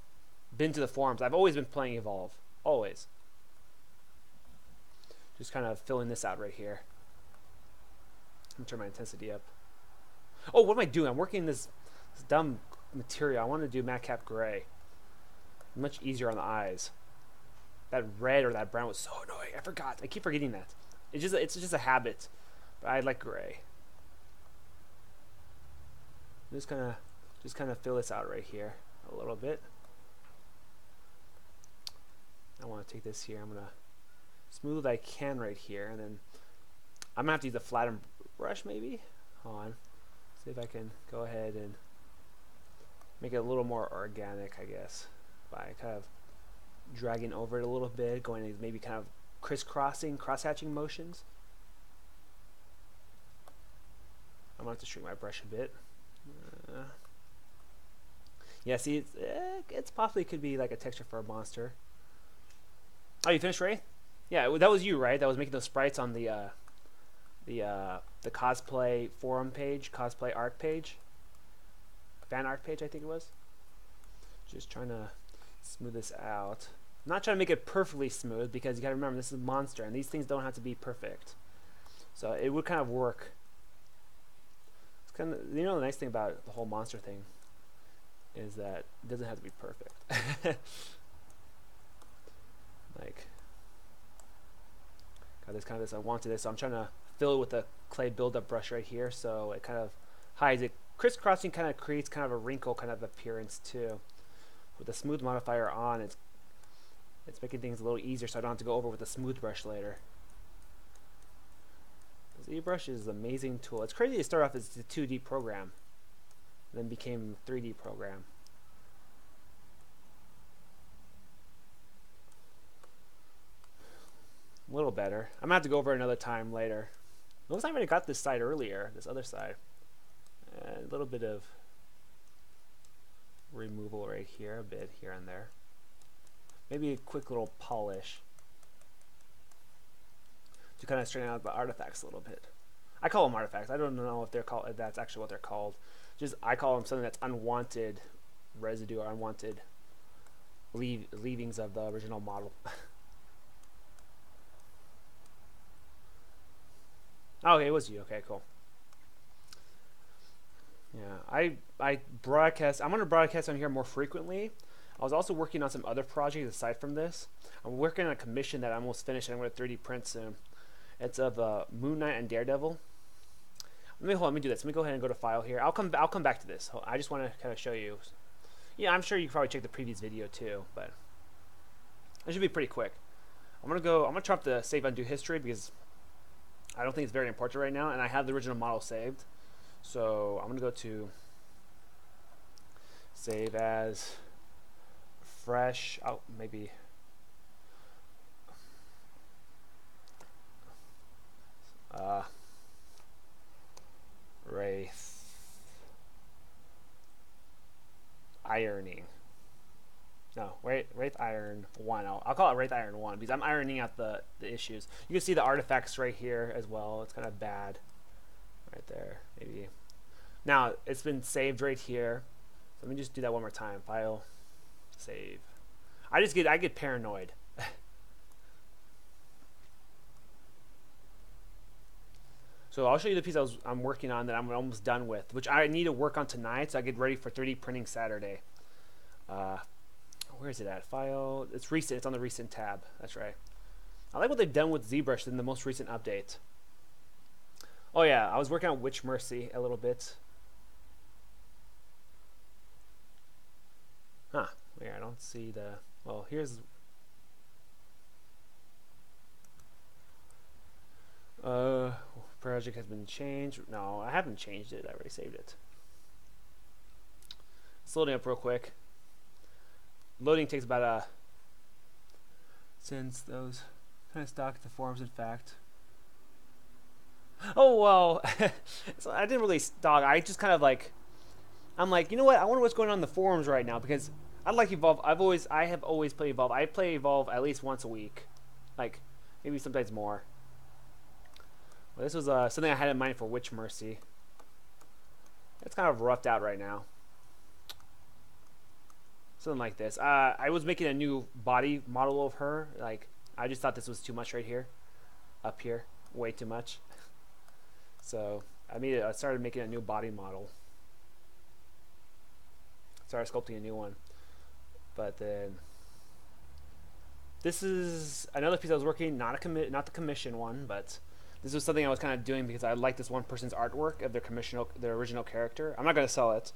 been to the forums. I've always been playing Evolve. Always. Just kind of filling this out right here. I'm gonna turn my intensity up. Oh, what am I doing? I'm working this dumb material. I want to do madcap gray. Much easier on the eyes. That red or that brown was so annoying. I forgot. I keep forgetting that. It's just a habit. But I like gray. Just kind of fill this out right here a little bit. I want to take this here. I'm gonna smooth I can right here, and then I'm gonna have to use a flatten brush maybe. Hold on. See if I can go ahead and make it a little more organic, I guess, by kind of dragging over it a little bit, going to maybe kind of crisscrossing, cross-hatching motions. I'm gonna have to shrink my brush a bit. Yeah, see, it's possibly could be like a texture for a monster. Oh, you finished, Ray? Yeah, that was you, right? That was making those sprites on the cosplay forum page, cosplay art page, fan art page, I think it was. Just trying to smooth this out. I'm not trying to make it perfectly smooth because you gotta remember this is a monster and these things don't have to be perfect. So it would kind of work. It's kind of, you know, the nice thing about the whole monster thing is that it doesn't have to be perfect. Like, got this kind of this. I wanted this, so I'm trying to fill it with a clay buildup brush right here, so it kind of hides it. Crisscrossing kind of creates kind of a wrinkle kind of appearance too. With the smooth modifier on, it's making things a little easier, so I don't have to go over with a smooth brush later. ZBrush is an amazing tool. It's crazy to start off as a 2D program, then became a 3D program. A little better. I'm gonna have to go over it another time later. Notice I already got this side earlier, this other side. A little bit of removal right here, a bit here and there. Maybe a quick little polish to kind of straighten out the artifacts a little bit. I call them artifacts. I don't know if they're called. If that's actually what they're called. Just I call them something that's unwanted residue or unwanted leavings of the original model. Oh, okay, it was you. Okay, cool. Yeah, I broadcast. I'm gonna broadcast on here more frequently. I was also working on some other projects aside from this. I'm working on a commission that I almost finished and I'm going to 3D print soon. It's of Moon Knight and Daredevil. Let me do this. Let me go ahead and go to file here. I'll come back to this. I just want to kind of show you. Yeah, I'm sure you can probably check the previous video too, but it should be pretty quick. I'm gonna turn off the save undo history because I don't think it's very important right now, and I have the original model saved. So I'm gonna go to save as fresh. Oh, maybe. Wraith ironing. No, Wraith Iron 1. I'll call it Wraith Iron 1 because I'm ironing out the issues. You can see the artifacts right here as well. It's kind of bad right there. Maybe. Now, it's been saved right here. So let me just do that one more time. File, save. I get paranoid. So I'll show you the piece I'm working on that I'm almost done with, which I need to work on tonight so I get ready for 3D printing Saturday. Where is it at? File. It's recent. It's on the recent tab. That's right. I like what they've done with ZBrush in the most recent update. Oh yeah, I was working on Witch Mercy a little bit. Huh. Where I don't see the. Well, here's. Project has been changed. No, I haven't changed it. I already saved it. It's loading up real quick. Loading takes about since those kind of stock the forums, in fact. Oh well, so I didn't really stalk. I just kind of like, I'm like, you know what? I wonder what's going on in the forums right now because I like Evolve. I have always played Evolve. I play Evolve at least once a week, like maybe sometimes more. Well, this was something I had in mind for Witch Mercy. It's kind of roughed out right now. Something like this. I was making a new body model of her. Like, I just thought this was too much right here. Up here. Way too much. So, I started making a new body model. Started sculpting a new one. But then... This is another piece I was working, not the commission one, but... This was something I was kind of doing because I like this one person's artwork of their original character. I'm not going to sell it.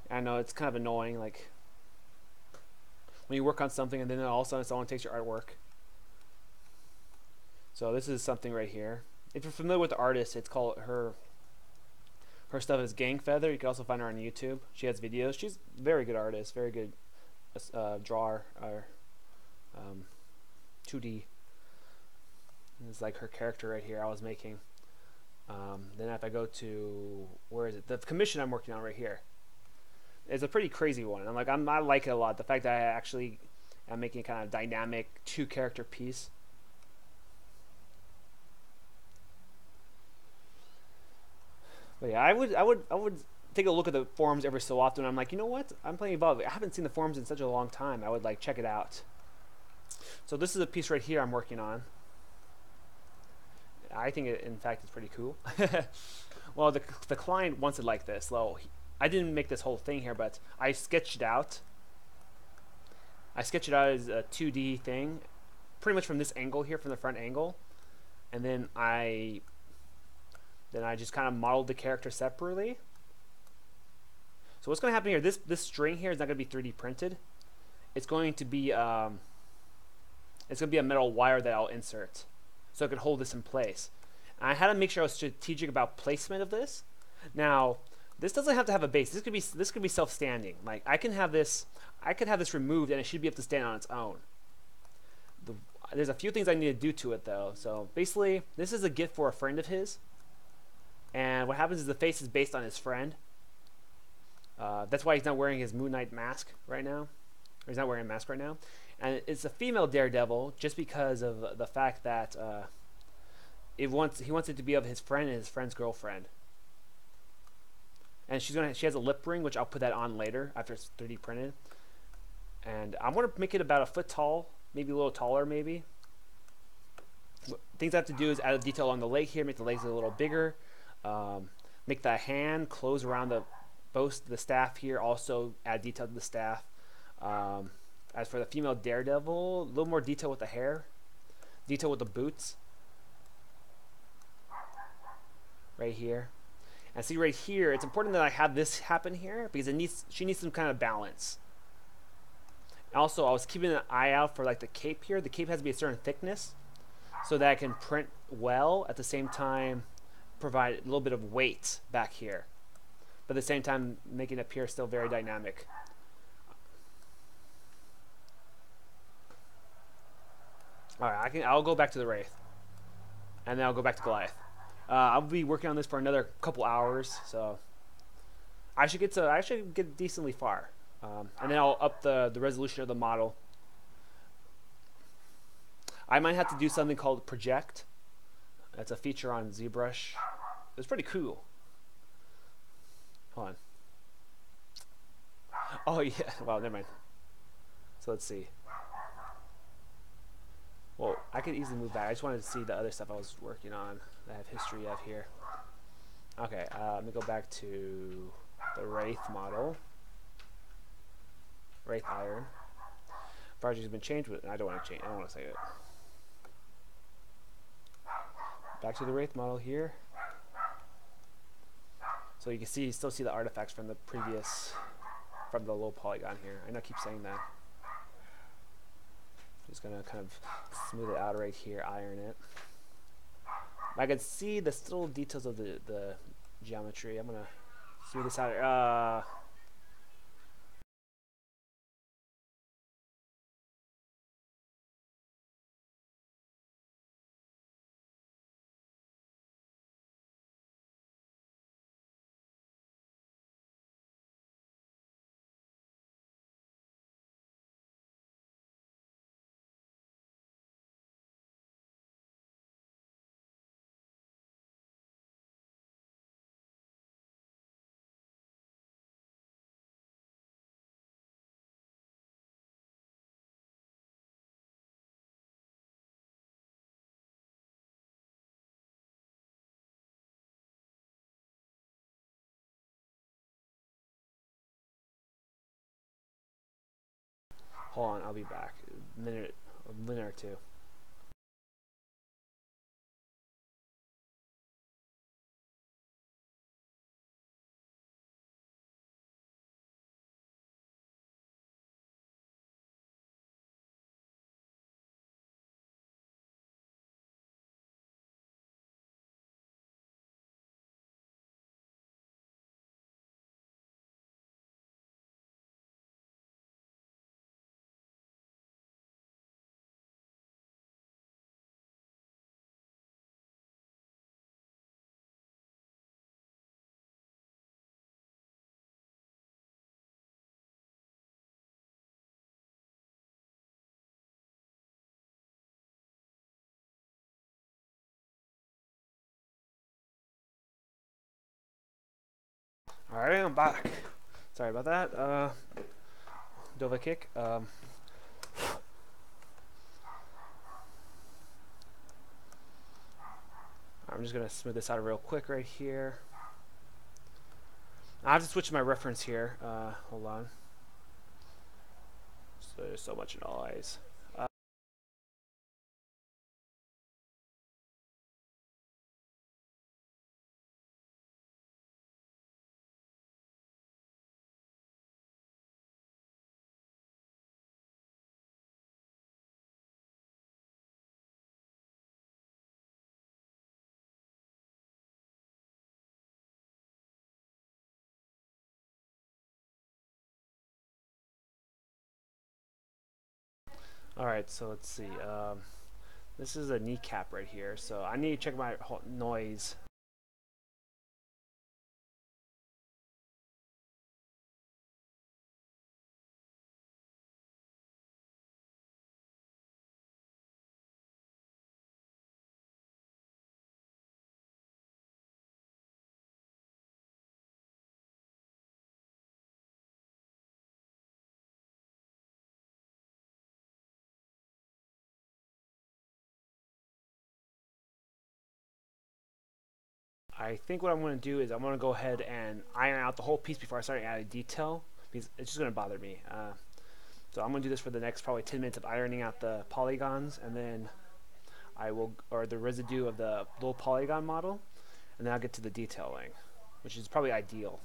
I know it's kind of annoying, like when you work on something and then all of a sudden someone takes your artwork. So this is something right here. If you're familiar with the artist, it's called her stuff is Gang Feather. You can also find her on YouTube. She has videos. She's a very good artist, very good drawer, or 2D. It's like her character right here I was making. Then if I go to, where is it? The commission I'm working on right here. It's a pretty crazy one. I like it a lot. The fact that I actually am making a kind of dynamic two-character piece. But yeah, I would take a look at the forums every so often. I'm like, you know what? I'm playing Evolve. I haven't seen the forums in such a long time. I would like check it out. So this is a piece right here I'm working on. I think it, in fact, it's pretty cool. Well, the client wants it like this. Well, I didn't make this whole thing here, but I sketched it out. I sketched it out as a 2D thing, pretty much from this angle here, from the front angle, and then I just kind of modeled the character separately. So what's going to happen here? This string here is not going to be 3D printed. It's going to be a metal wire that I'll insert, so it can hold this in place. And I had to make sure I was strategic about placement of this. Now, this doesn't have to have a base. This could be self-standing. Like I could have this removed, and it should be able to stand on its own. There's a few things I need to do to it though. So basically, this is a gift for a friend of his, and what happens is the face is based on his friend. That's why he's not wearing his Moon Knight mask right now. Or he's not wearing a mask right now. And it's a female Daredevil just because of the fact that he wants it to be of his friend and his friend's girlfriend. And she has a lip ring, which I'll put that on later after it's 3D printed. And I want to make it about a foot tall, maybe a little taller, maybe. Things I have to do is add a detail on the leg here, make the legs a little bigger, make the hand close around the staff here, also add detail to the staff. As for the female Daredevil, a little more detail with the hair, detail with the boots, right here. And see right here, it's important that I have this happen here because she needs some kind of balance. Also, I was keeping an eye out for like the cape here. The cape has to be a certain thickness so that I can print well, at the same time provide a little bit of weight back here, but at the same time making it appear still very dynamic. Alright, I'll go back to the Wraith, and then I'll go back to Goliath. I'll be working on this for another couple hours, so I should get decently far, and then I'll up the resolution of the model. I might have to do something called project. That's a feature on ZBrush. It's pretty cool. Hold on. Oh yeah. Well, never mind. So let's see. Well, I could easily move back. I just wanted to see the other stuff I was working on that I have history of here. Okay, let me go back to the Wraith model. Wraith Iron. Project has been changed, but I don't want to change. I don't want to save it. Back to the Wraith model here. So you can still see the artifacts from the the low polygon here. I know I keep saying that. Just gonna kind of smooth it out right here, iron it. I can see the little details of the geometry. I'm gonna smooth this out. Hold on, I'll be back. A minute or two. Alright, I'm back. Sorry about that. Dova kick. I'm just gonna smooth this out real quick right here. I have to switch my reference here. Hold on. So there's so much noise. Alright, so let's see. This is a kneecap right here, so I need to check my noise. I think what I'm going to do is I'm going to go ahead and iron out the whole piece before I start adding detail, because it's just going to bother me. So I'm going to do this for the next probably 10 minutes of ironing out the polygons, and then I will, or the residue of the little polygon model, and then I'll get to the detailing, which is probably ideal.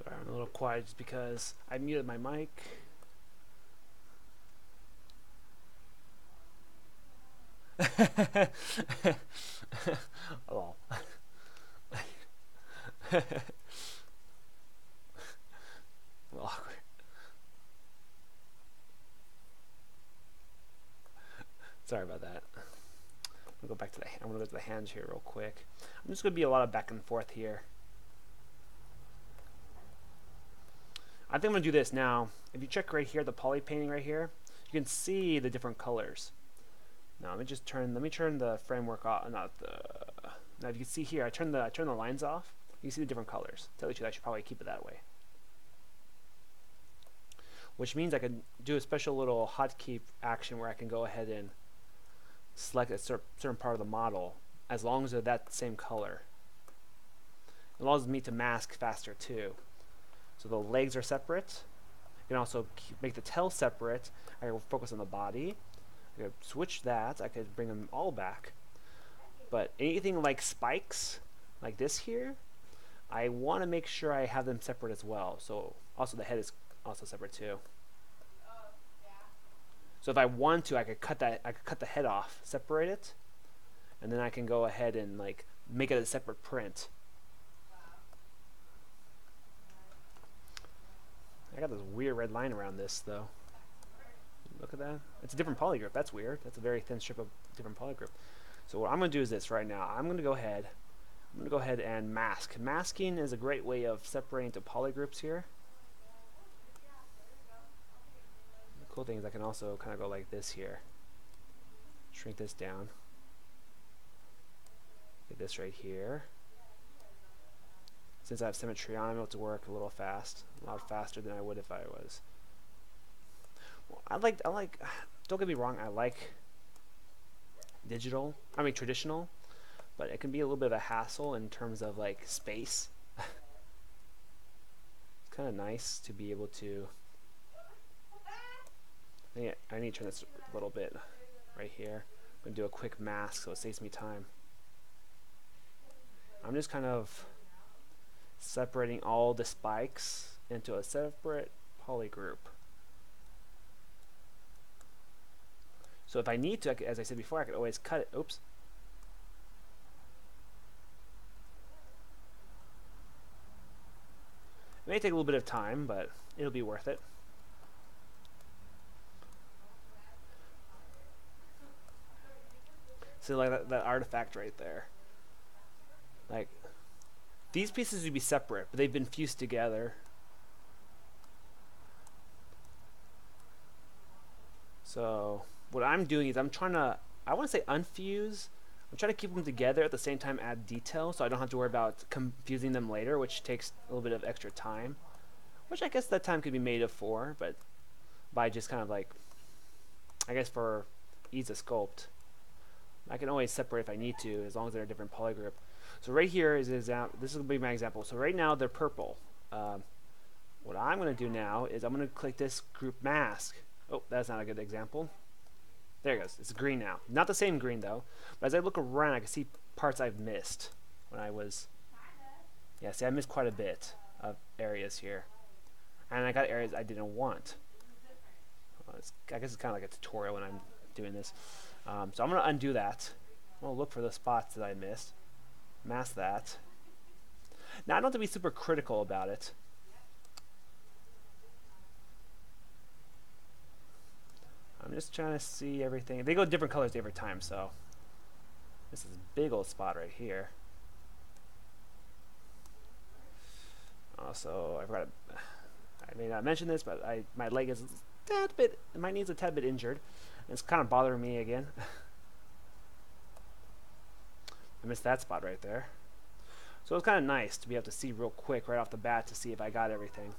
Sorry, I'm a little quiet just because I muted my mic. Oh. Awkward. Sorry about that. I'm gonna go back to I'm gonna go to the hands here real quick. I'm just gonna be a lot of back and forth here. I think I'm gonna do this now. If you check right here, the poly painting right here, you can see the different colors. Now let me turn the framework off. Not the. Now if you can see here, I turn the lines off. You can see the different colors. Tell you the truth, I should probably keep it that way. Which means I could do a special little hotkey action where I can go ahead and select a certain part of the model, as long as they're that same color. It allows me to mask faster too. So the legs are separate. You can also make the tail separate. I can focus on the body. I could switch that. I could bring them all back. But anything like spikes, like this here, I want to make sure I have them separate as well. So also the head is also separate too. So if I want to, I could cut that. I could cut the head off, separate it, and then I can go ahead and like make it a separate print. I got this weird red line around this though. Look at that. It's a different polygroup. That's weird. That's a very thin strip of different polygroup. So what I'm going to do is this right now. I'm going to go ahead and mask. Masking is a great way of separating to polygroups here. The cool thing is I can also kind of go like this here. Shrink this down. Get this right here. Since I have symmetry on, I'm able to work a lot faster than I would if I was. Well, I like, don't get me wrong, I like traditional, but it can be a little bit of a hassle in terms of like space. It's kind of nice to be able to, I need to turn this a little bit right here. I'm going to do a quick mask so it saves me time. I'm just kind of separating all the spikes into a separate polygroup. So if I need to, as I said before, I could always cut it. Oops. It may take a little bit of time, but it'll be worth it. So like that artifact right there. Like, these pieces would be separate, but they've been fused together. So what I'm doing is I'm trying to, I want to say unfuse. I'm trying to keep them together at the same time add detail, so I don't have to worry about confusing them later, which takes a little bit of extra time. Which I guess that time could be made up for, but by just kind of like, I guess for ease of sculpt, I can always separate if I need to, as long as they're a different polygroup. So right here is example. This will be my example. So right now they're purple. What I'm going to do now is I'm going to click this group mask. Oh, that's not a good example. There it goes. It's green now. Not the same green though. But as I look around, I can see parts I've missed when I was. Yeah, see, I missed quite a bit of areas here, and I got areas I didn't want. I guess it's kind of like a tutorial when I'm doing this. So I'm going to undo that. I'm going to look for the spots that I missed. Mask that. Now I don't have to be super critical about it. I'm just trying to see everything. They go different colors every time, so this is a big old spot right here. Also, I forgot. I may not mention this, but my leg is a tad bit. My knee's a tad bit injured. It's kind of bothering me again. I missed that spot right there. So it's kind of nice to be able to see real quick right off the bat to see if I got everything.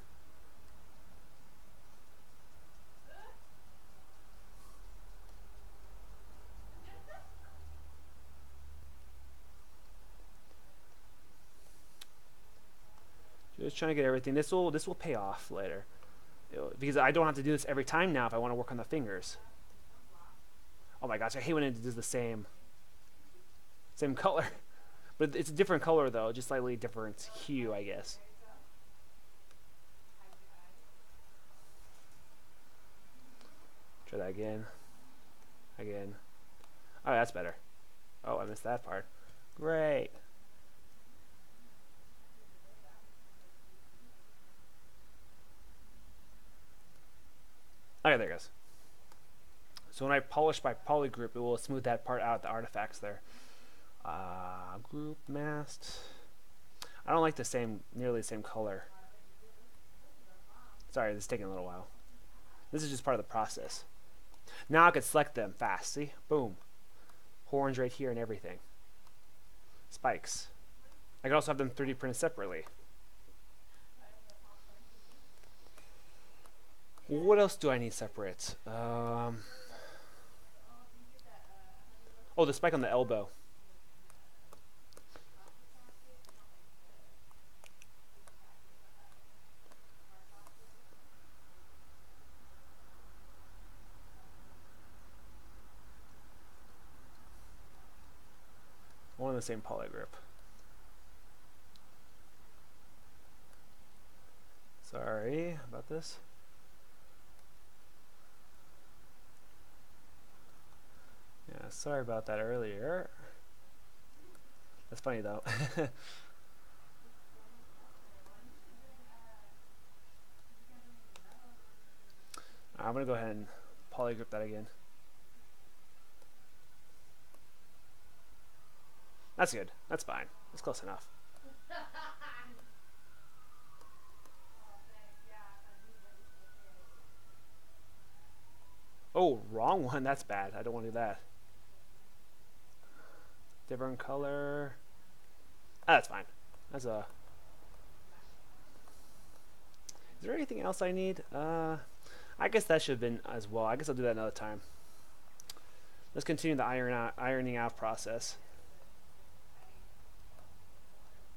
Just trying to get everything. This will pay off later, because I don't have to do this every time now if I want to work on the fingers. Oh my gosh, I hate when it does the same color. But it's a different color though, just slightly different hue, I guess. Try that again. Again. Oh, that's better. Oh, I missed that part. Great. Okay, there it goes. So when I polish by polygroup, it will smooth that part out, the artifacts there. Group masked. I don't like nearly the same color. Sorry, this is taking a little while. This is just part of the process. Now I could select them fast. See? Boom. Horns right here and everything. Spikes. I could also have them 3D printed separately. What else do I need separate? Oh, the spike on the elbow. One and the same polygroup. Sorry about this. Yeah, sorry about that earlier. That's funny though. I'm gonna go ahead and polygroup that again. That's good. That's fine. That's close enough. Oh, wrong one. That's bad. I don't want to do that. Different color. Ah, that's fine. That's a. Is there anything else I need? I guess that should have been as well. I guess I'll do that another time. Let's continue the ironing out process.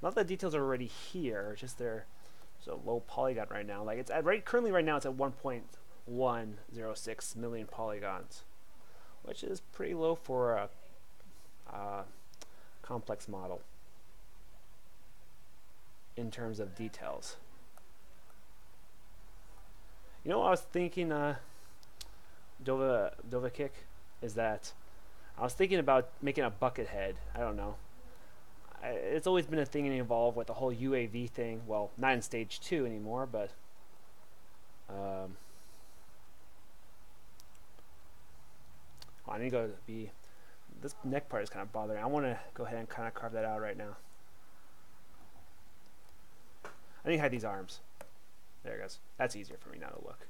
Not that the details are already here, just they're so low polygon right now. Like it's at currently right now it's at 1.106 million polygons, which is pretty low for a complex model in terms of details. You know what I was thinking, Dova Kick, is that I was thinking about making a bucket head. I don't know. It's always been a thing involved with the whole UAV thing. Well, not in stage 2 anymore, but I need to go be. This neck part is kind of bothering. I want to go ahead and kind of carve that out right now. I need to hide these arms. There it goes. That's easier for me now to look.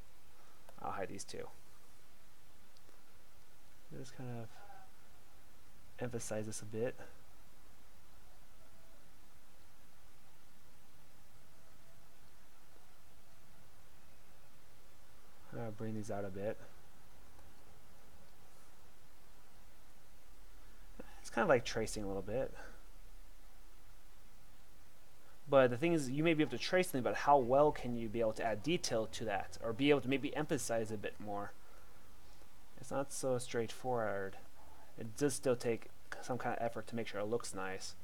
I'll hide these two. Just kind of emphasize this a bit. I'll bring these out a bit. It's kind of like tracing a little bit. But the thing is, you may be able to trace something, but how well can you be able to add detail to that? Or be able to maybe emphasize a bit more? It's not so straightforward. It does still take some kind of effort to make sure it looks nice.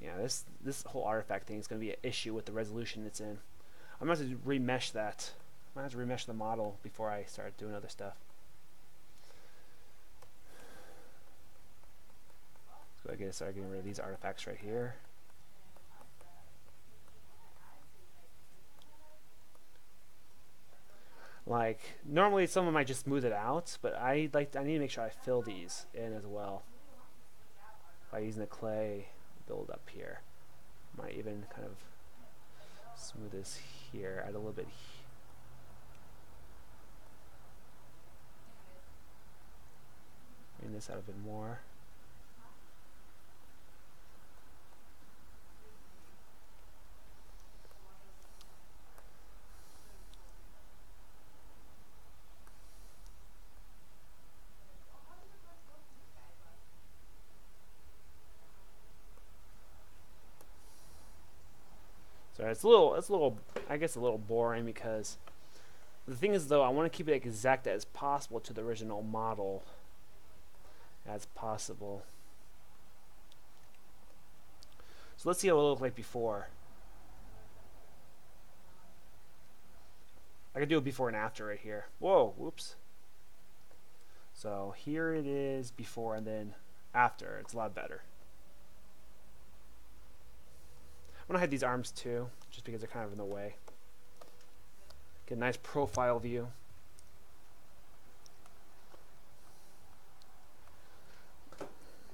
Yeah, this whole artifact thing is going to be an issue with the resolution it's in. I'm going to have to remesh that. I'm going to have to remesh the model before I start doing other stuff. So I gotta start getting rid of these artifacts right here. Like normally someone might just smooth it out, but I need to make sure I fill these in as well by using the clay build up here. Might even kind of smooth this here, add a little bit bring this out a bit more. So it's a little, I guess a little boring because the thing is though, I want to keep it exact as possible to the original model as possible. So let's see how it looked like before. I could do a before and after right here. Whoa, whoops. So here it is before and then after. It's a lot better. I'm gonna hide these arms too, just because they're kind of in the way. Get a nice profile view.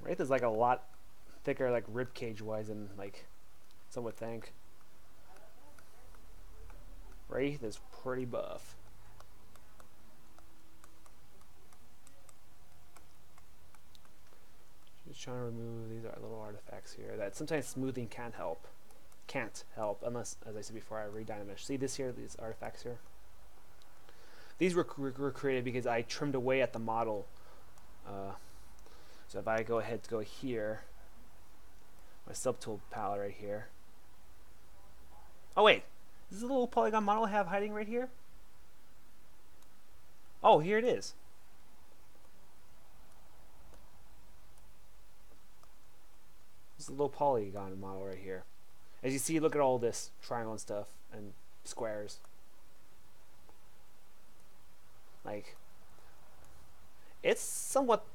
Wraith is like a lot thicker, like rib cage wise, than like some would think. Wraith is pretty buff. Just trying to remove these little artifacts here that sometimes smoothing can't help unless, as I said before, I re-dynamesh. See this here, these artifacts here? These were created because I trimmed away at the model. So if I go ahead to go here, my subtool palette right here. Oh wait, is this a little polygon model I have hiding right here? Oh, here it is. This is a little polygon model right here. As you see, look at all this triangle and stuff and squares. Like, it's somewhat,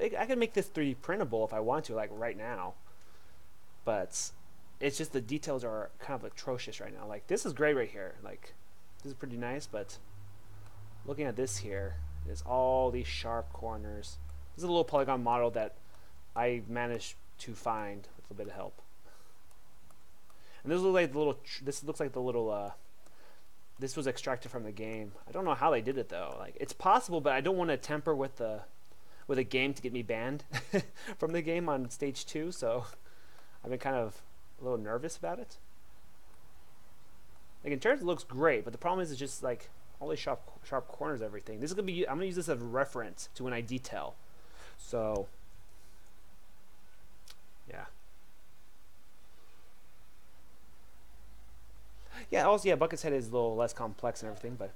I can make this 3D printable if I want to, like right now. But it's just the details are kind of atrocious right now. Like, this is great right here. Like, this is pretty nice, but looking at this here, there's all these sharp corners. This is a little polygon model that I managed to find with a bit of help. And this looks like the little. This looks like the little. This was extracted from the game. I don't know how they did it though. Like, it's possible, but I don't want to tamper with a game to get me banned from the game on stage 2. So I've been kind of a little nervous about it. Like, in terms, it looks great, but the problem is it's just like all these sharp corners, everything. This is gonna be. I'm gonna use this as a reference to when I detail. So yeah. Yeah, also, yeah, Bucket's head is a little less complex and everything, but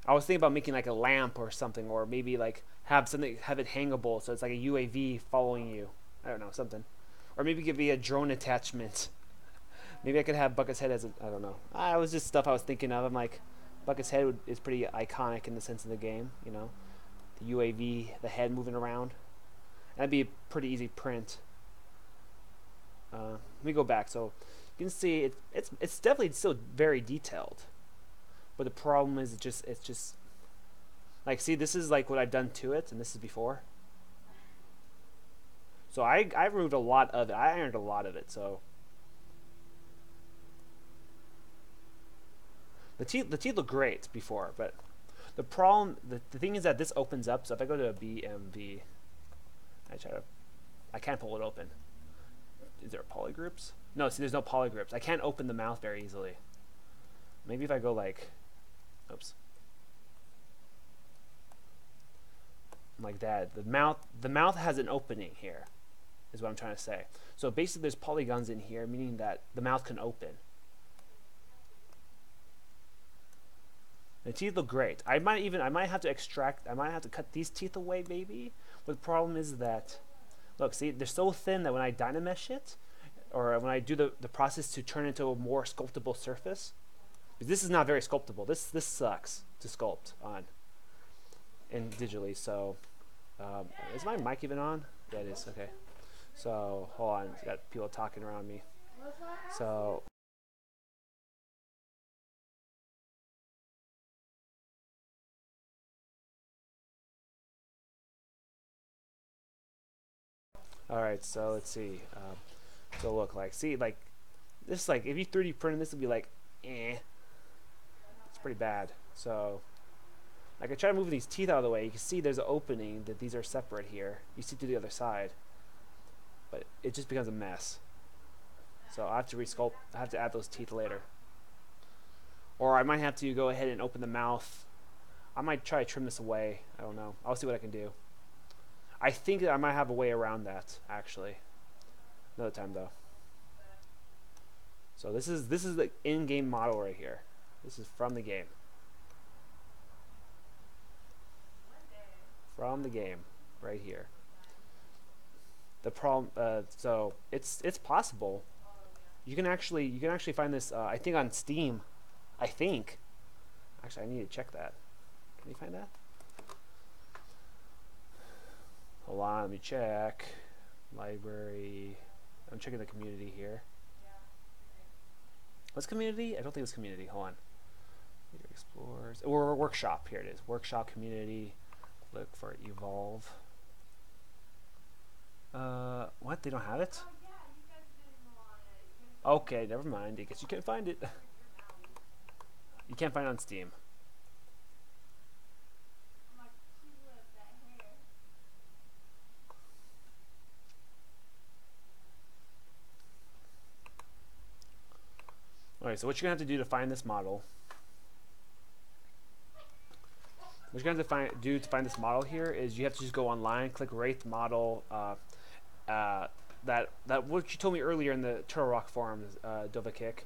I was thinking about making like a lamp or something, or maybe like have it hangable, so it's like a UAV following you. I don't know, something. Or maybe it could be a drone attachment. Maybe I could have Bucket's head as a, I don't know. It was just stuff I was thinking of. I'm like, Bucket's head is pretty iconic in the sense of the game, you know. The UAV, the head moving around. That'd be a pretty easy print. Let me go back. So you can see it's definitely still very detailed, but the problem is it's just like, see, this is like what I've done to it, and this is before. So I removed a lot of it. I ironed a lot of it. So the teeth look great before, but the problem, the thing is that this opens up. So if I go to a BMV, I can't pull it open. Is there polygroups? No, see, there's no polygroups. I can't open the mouth very easily. Maybe if I go like, oops, like that. The mouth has an opening here, is what I'm trying to say. So basically, there's polygons in here, meaning that the mouth can open. The teeth look great. I might have to cut these teeth away, maybe. But the problem is that, look, see, they're so thin that when I dynamesh it, or when I do the process to turn it into a more sculptable surface, this is not very sculptable. This sucks to sculpt on and digitally. So is my mic even on? Yeah, it is. Okay. So hold on, got people talking around me. So all right. So let's see. So look, like, see, like this, like if you 3D print this, would be like, it's pretty bad. So like, I try to move these teeth out of the way. You can see there's an opening that these are separate here. You see to the other side, but it just becomes a mess. So I have to resculpt. I have to add those teeth later, or I might have to go ahead and open the mouth. I might try to trim this away. I don't know. I'll see what I can do. I think that I might have a way around that, actually. Another time though. So this is the in-game model right here. This is from the game. From the game, right here. The problem, so it's possible. You can actually find this. I think on Steam. I think. Actually, I need to check that. Can you find that? Hold on, let me check. Library. I'm checking the community here. What's community? I don't think it's community. Hold on. Explorers. Or workshop. Here it is. Workshop community. Look for evolve. What? They don't have it? Okay, never mind. I guess you can't find it. You can't find it on Steam. Alright, so what you're going to have to do to find this model What you're going to do to find this model here is you have to just go online, click Wraith model. That what you told me earlier in the Turtle Rock forums, Dovakik.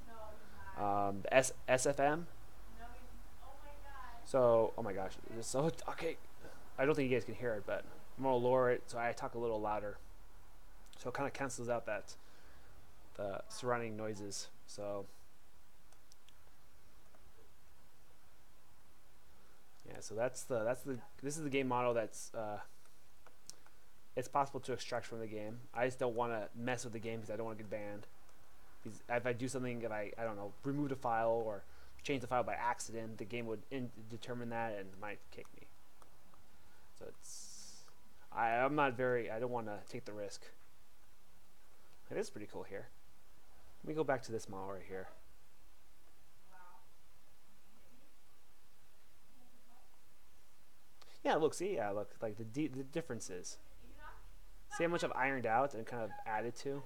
The SFM. So, oh my gosh, so okay. I don't think you guys can hear it, but I'm gonna lower it so I talk a little louder. So it kind of cancels out the surrounding noises. So yeah, so this is the game model that's it's possible to extract from the game. I just don't want to mess with the game because I don't want to get banned. Because if I do something, if I don't know, remove a file or change the file by accident, the game would determine that and might kick me. So I'm not very, I don't want to take the risk. It is pretty cool here. Let me go back to this model right here. Yeah, look, see, yeah, look, like the differences. See how much I've ironed out and kind of added to?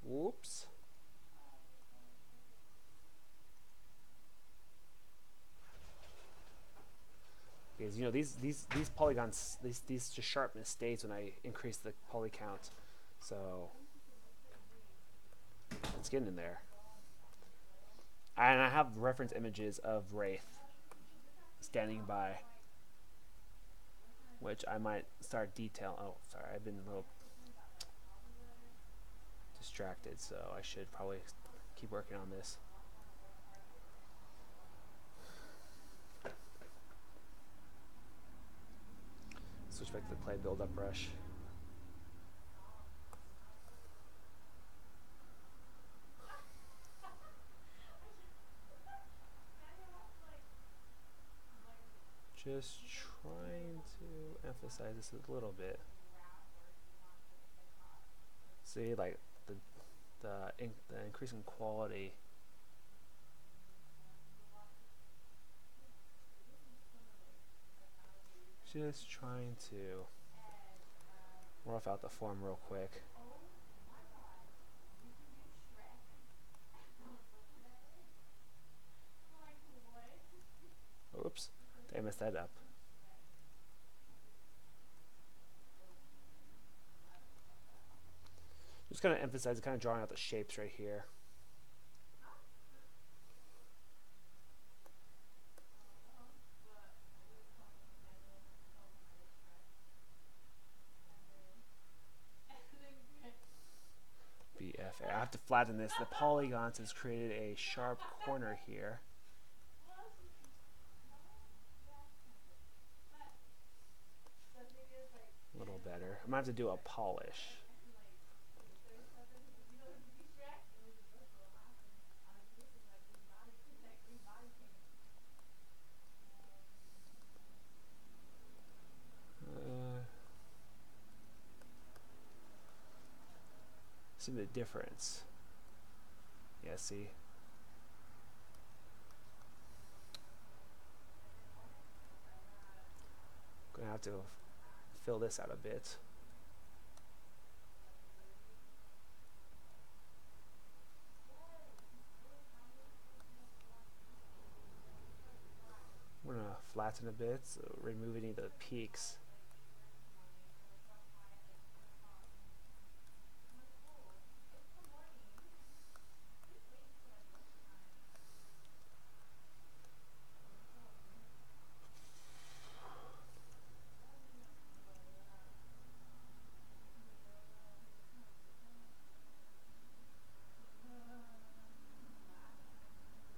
Whoops. Because you know these polygons, these just sharpness stays when I increase the poly count, so it's getting in there. And I have reference images of Wraith standing by, which I might start detail. Oh, sorry, I've been a little distracted, so I should probably keep working on this. Switch back to the play build-up brush. Just trying to emphasize this a little bit. See, like the increasing quality. Just trying to rough out the form real quick. Oops, did I mess that up? Just kind of emphasize, kind of drawing out the shapes right here. BFA. I have to flatten this. The polygons has created a sharp corner here. A little better. I'm going to have to do a polish. See the difference. Yeah, see? Gonna have to fill this out a bit. I'm gonna flatten a bit, so remove any of the peaks.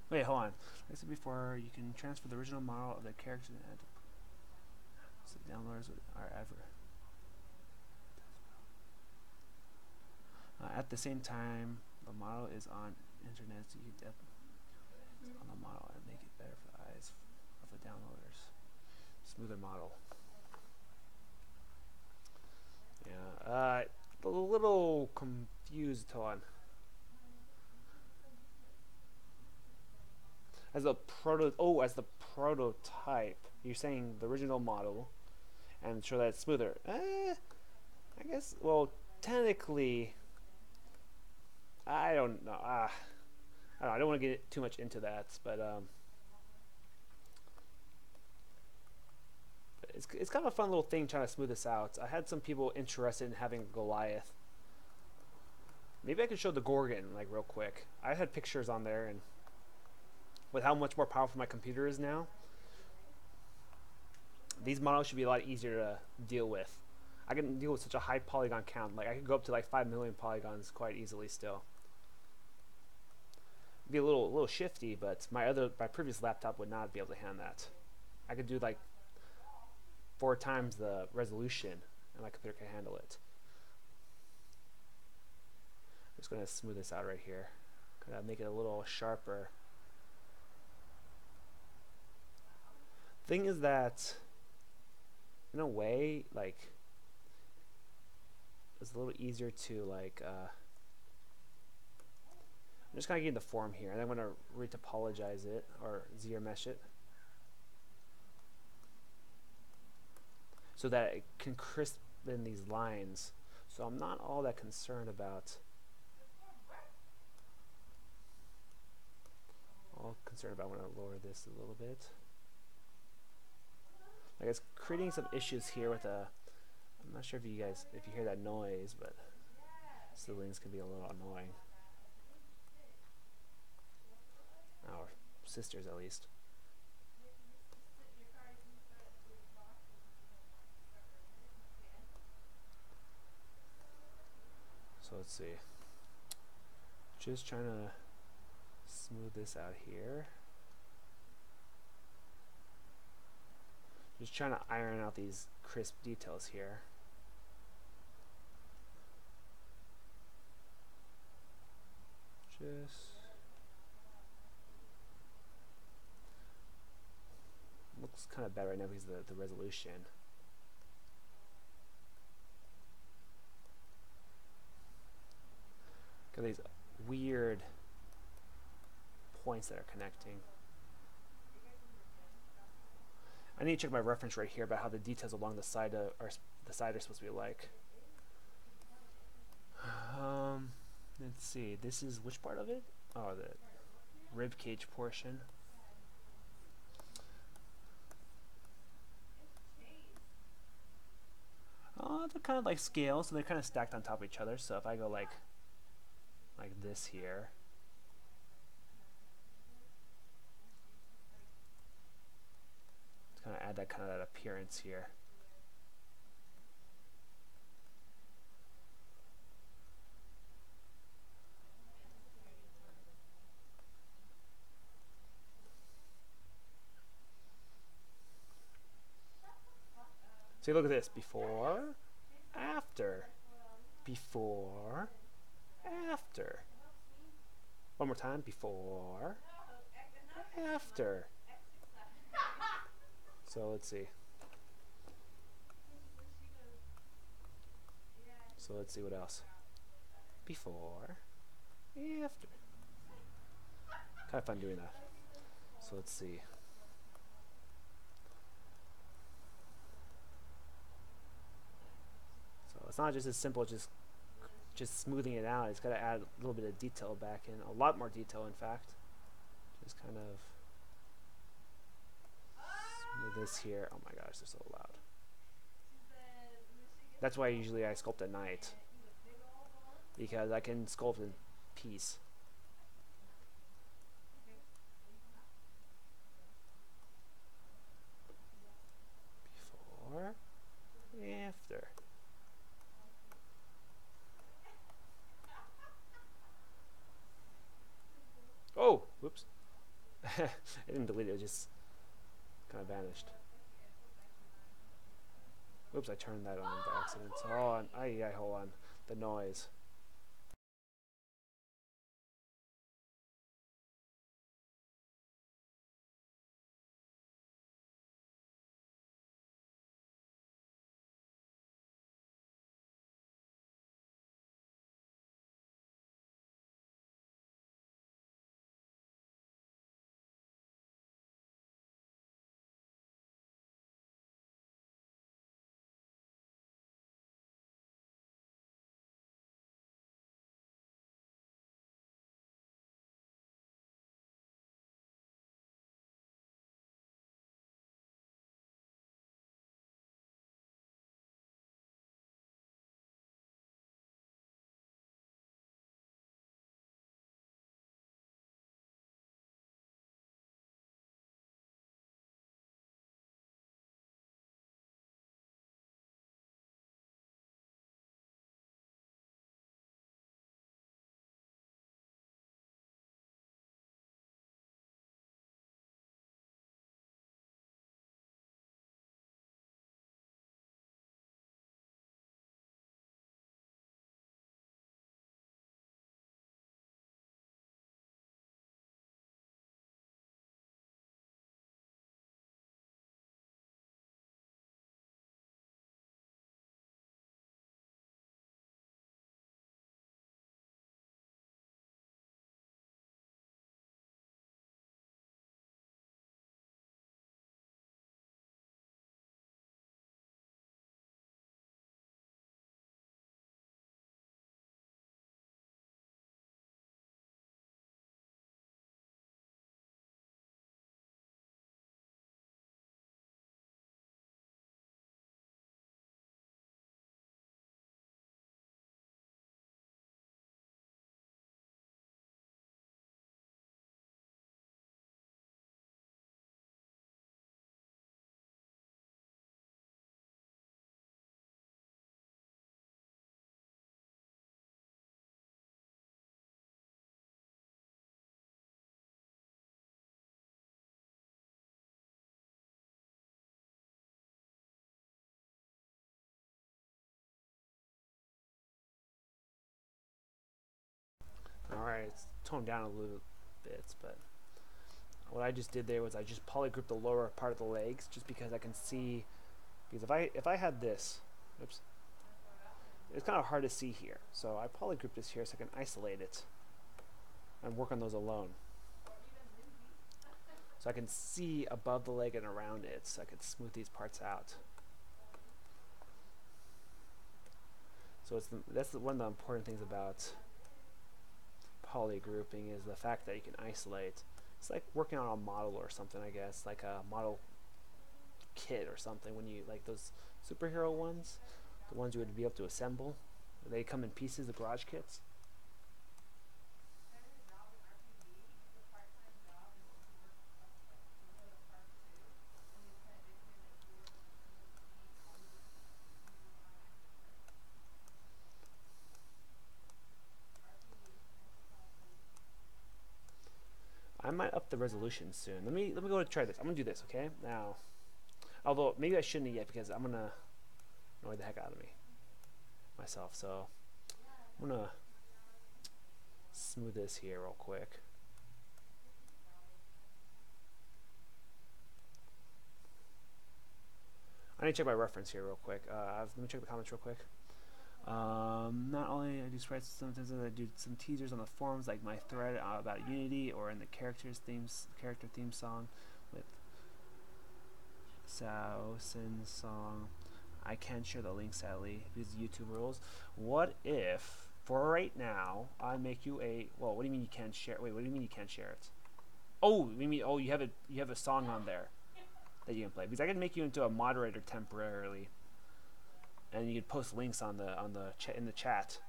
Wait, hold on. Like I said before, you can transfer the original model of the character and add so downloaders are ever. At the same time, the model is on internet, so you can on the model and make it better for the eyes of the downloaders. Smoother model. Yeah, a little confused on. As the prototype, you're saying the original model, and show that it's smoother. I guess. Well, technically, I don't know. I don't want to get too much into that, but It's kind of a fun little thing trying to smooth this out. I had some people interested in having a Goliath. Maybe I could show the Gorgon like real quick. I had pictures on there, and with how much more powerful my computer is now, these models should be a lot easier to deal with. I can deal with such a high polygon count. Like I could go up to like 5 million polygons quite easily still. Be a little shifty, but my previous laptop would not be able to handle that. I could do like 4 times the resolution, and my computer can handle it. I'm just gonna smooth this out right here. Gonna make it a little sharper. Thing is that, in a way, like it's a little easier to like. I'm just gonna get in the form here, and I'm gonna retopologize it or zero mesh it, so that it can crisp in these lines. So I'm not all that concerned about. All concerned about when I lower this a little bit. Like it's creating some issues here with a. I'm not sure if you hear that noise, but ceilings can be a little annoying. Our sisters, at least. So let's see. Just trying to smooth this out here. Just trying to iron out these crisp details here. Just looks kind of bad right now because of the resolution. Got these weird points that are connecting. I need to check my reference right here about how the details along the side are supposed to be like. Let's see. This is which part of it? Oh, the rib cage portion. Oh, they're kind of like scales, so they're kind of stacked on top of each other. So if I go like this here, it's gonna add that kind of that appearance here. So you look at this, before, after, before, after. One more time, before, after. So let's see. So let's see what else. Before, after. Kind of fun doing that. So let's see. It's not just as simple as just smoothing it out. It's got to add a little bit of detail back in, a lot more detail in fact. Just kind of smooth this here. Oh my gosh, they're so loud. That's why usually I sculpt at night, because I can sculpt in peace. Before, after. Oh, whoops. I didn't delete it, it just kind of vanished. Oops, I turned that on by accident. Oh, hold on. The noise. Alright, it's toned down a little bit, but what I just did there was I just polygrouped the lower part of the legs just because I can see, because if I had this, oops, it's kind of hard to see here. So I polygrouped this here so I can isolate it and work on those alone. So I can see above the leg and around it, so I can smooth these parts out. So that's one of the important things about polygrouping, is the fact that you can isolate. It's like working on a model or something, I guess, like a model kit or something. When you, like those superhero ones, the ones you would be able to assemble, they come in pieces, the garage kits. I might up the resolution soon. Let me go and try this. I'm gonna do this, okay? Now, although maybe I shouldn't yet, because I'm gonna annoy the heck out of myself. So I'm gonna smooth this here real quick. I need to check my reference here real quick. Let me check the comments real quick. Not only I do sprites, sometimes I do some teasers on the forums, like my thread about Unity, or in the character theme song with Sin song. I can't share the link, sadly, because YouTube rules. What if, for right now, I make you a, well, what do you mean you can't share? Wait, what do you mean you can't share it? Oh, you mean, oh, you have a song on there that you can play, because I can make you into a moderator temporarily, and you can post links in the chat.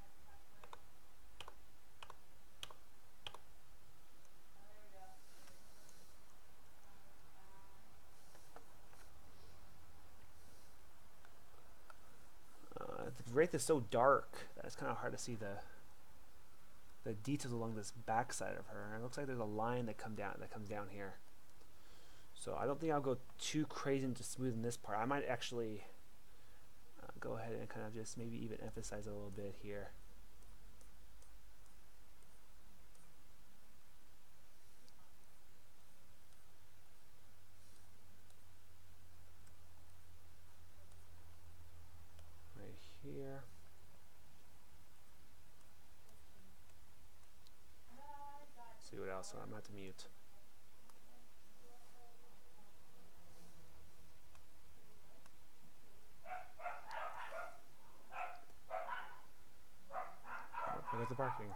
The wraith is so dark that it's kind of hard to see the details along this back side of her. And it looks like there's a line that comes down here. So I don't think I'll go too crazy into smoothing this part. I might actually go ahead and kind of just maybe even emphasize a little bit here. Right here. See what else? I'm not to mute. Oh, there's the barking.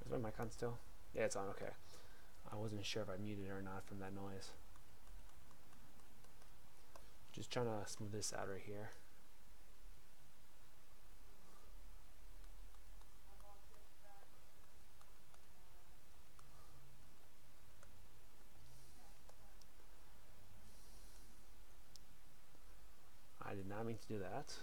Is my mic on still? Yeah, it's on. Okay. I wasn't sure if I muted it or not from that noise. Just trying to smooth this out right here. I did not mean to do that.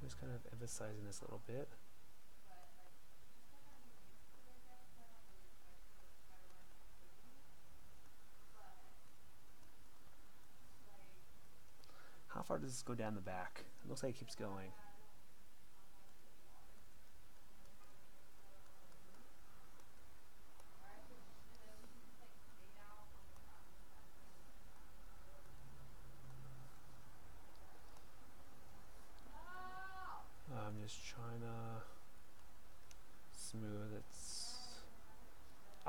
Just kind of emphasizing this a little bit. How far does this go down the back? It looks like it keeps going. I'm just trying to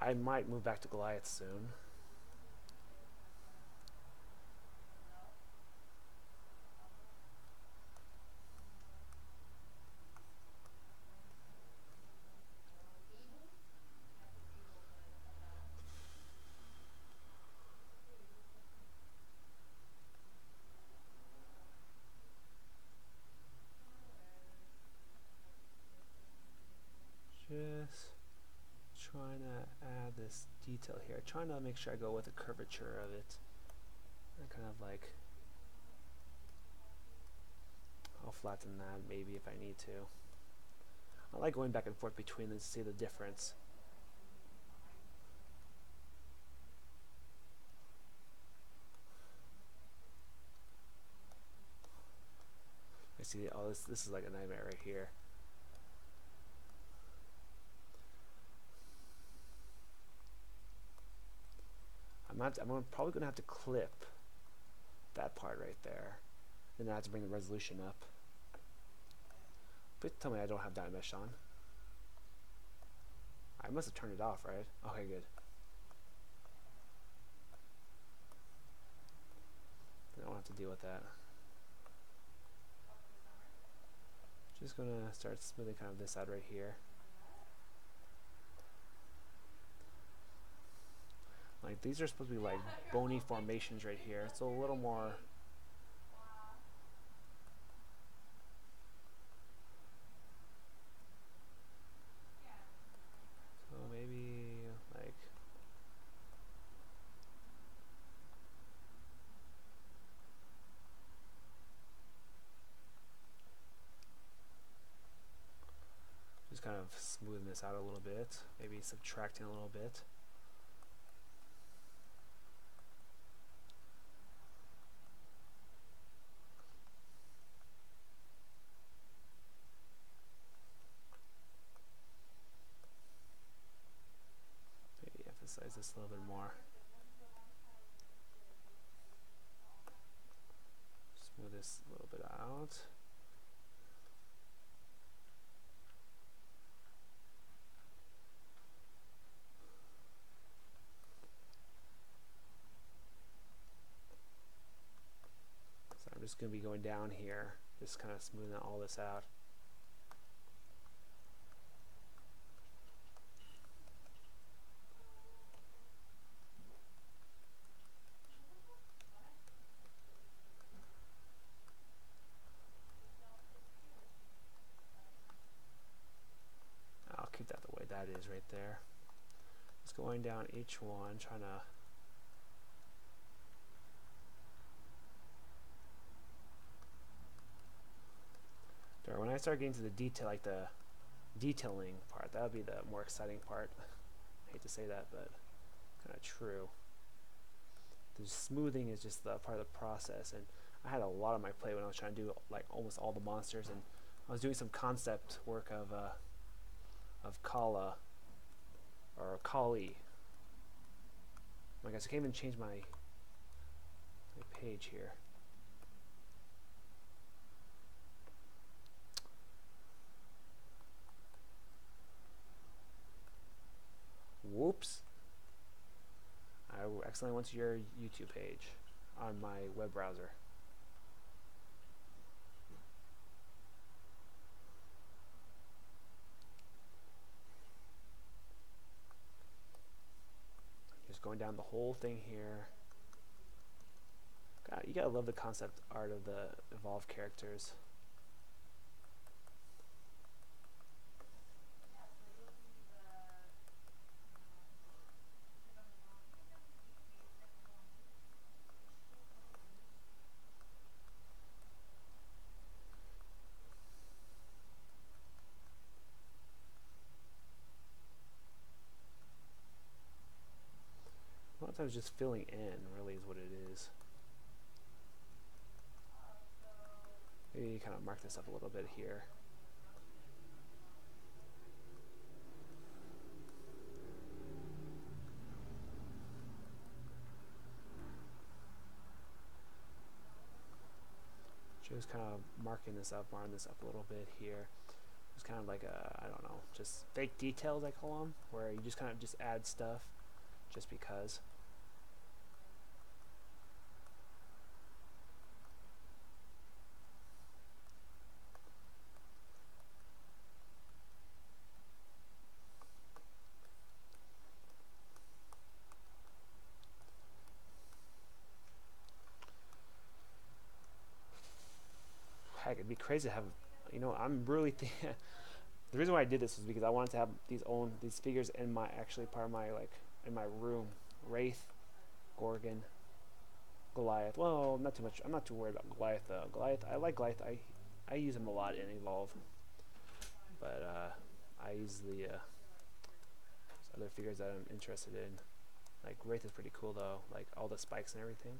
I might move back to Goliath soon. Just trying to add this detail here. Trying to make sure I go with the curvature of it. And kind of like, I'll flatten that maybe if I need to. I like going back and forth between them to see the difference. I see, oh, this is like a nightmare right here. I'm probably going to have to clip that part right there. Then I have to bring the resolution up. Please tell me I don't have dot mesh on. I must have turned it off, right? Okay, good. I don't have to deal with that. Just going to start smoothing kind of this out right here. Like these are supposed to be like bony formations right here. It's a little more. So maybe like. Just kind of smoothing this out a little bit. Maybe subtracting a little bit. Emphasize this a little bit more. Smooth this a little bit out. So I'm just going to be going down here, just kind of smoothing all this out. I'll keep that the way that is right there. Just going down each one, trying to when I start getting to the detail, like the detailing part, that would be the more exciting part. I hate to say that, but kind of true. The smoothing is just the part of the process, and I had a lot on my plate when I was trying to do like almost all the monsters, and I was doing some concept work of Kala or Kali. I guess I can't even change my page here. Whoops. I accidentally went to your YouTube page on my web browser. Just going down the whole thing here. God, you gotta love the concept art of the evolved characters. A lot of times just filling in really is what it is. Maybe kind of mark this up a little bit here. Just kind of marking this up, marking this up a little bit here. It's kind of like a, I don't know, just fake details I call them, where you just kind of just add stuff just because. Heck, it'd be crazy to have, you know, I'm really the reason why I did this was because I wanted to have these figures in my, actually part of my, like, in my room. Wraith, Gorgon, Goliath. Well, not too much. I'm not too worried about Goliath though. Goliath, I like Goliath. I use him a lot in Evolve, but I use the other figures that I'm interested in. Like Wraith is pretty cool though. Like all the spikes and everything.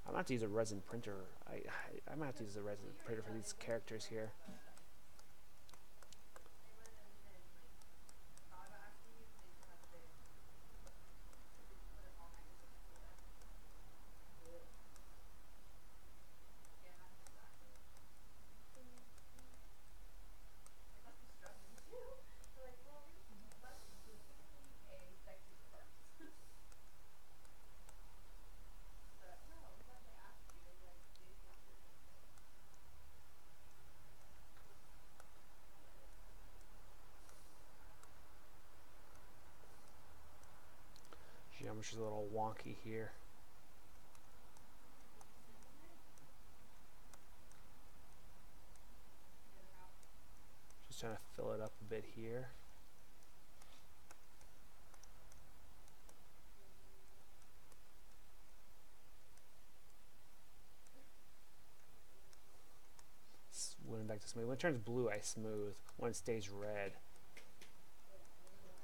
I'm gonna have to use a resin printer. I'm gonna have to use a resin printer for these characters here. Geometry's a little wonky here. Just trying to fill it up a bit here. When back to smooth. When it turns blue, I smooth. When it stays red,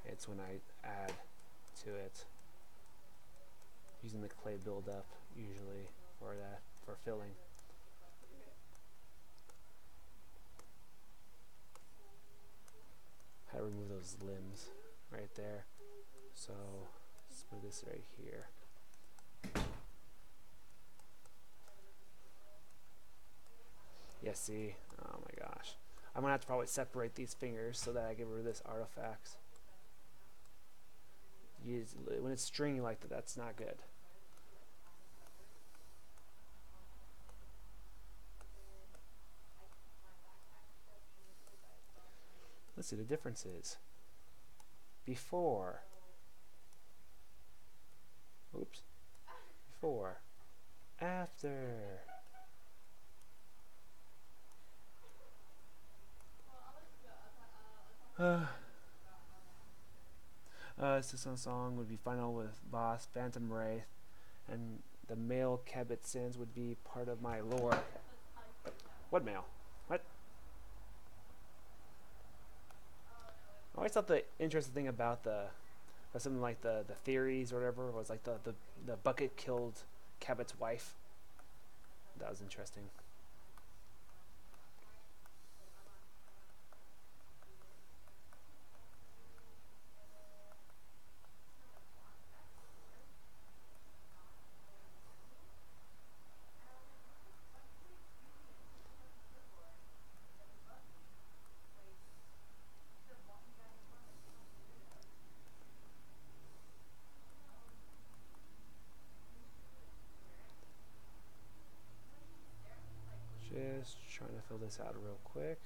it's when I add to it. Using the clay buildup usually for that, for filling. How to remove those limbs right there. So smooth this right here. Yeah, see? Oh my gosh. I'm gonna have to probably separate these fingers so that I get rid of this artifacts. When it's stringy like that, that's not good. Let's see the differences. Before. Oops. Before. After. System song would be final with boss Phantom Wraith, and the male Kabat-Sins would be part of my lore. What male? What? I always thought the interesting thing about something like the theories or whatever was like the bucket killed Cabot's wife. That was interesting. Just trying to fill this out real quick.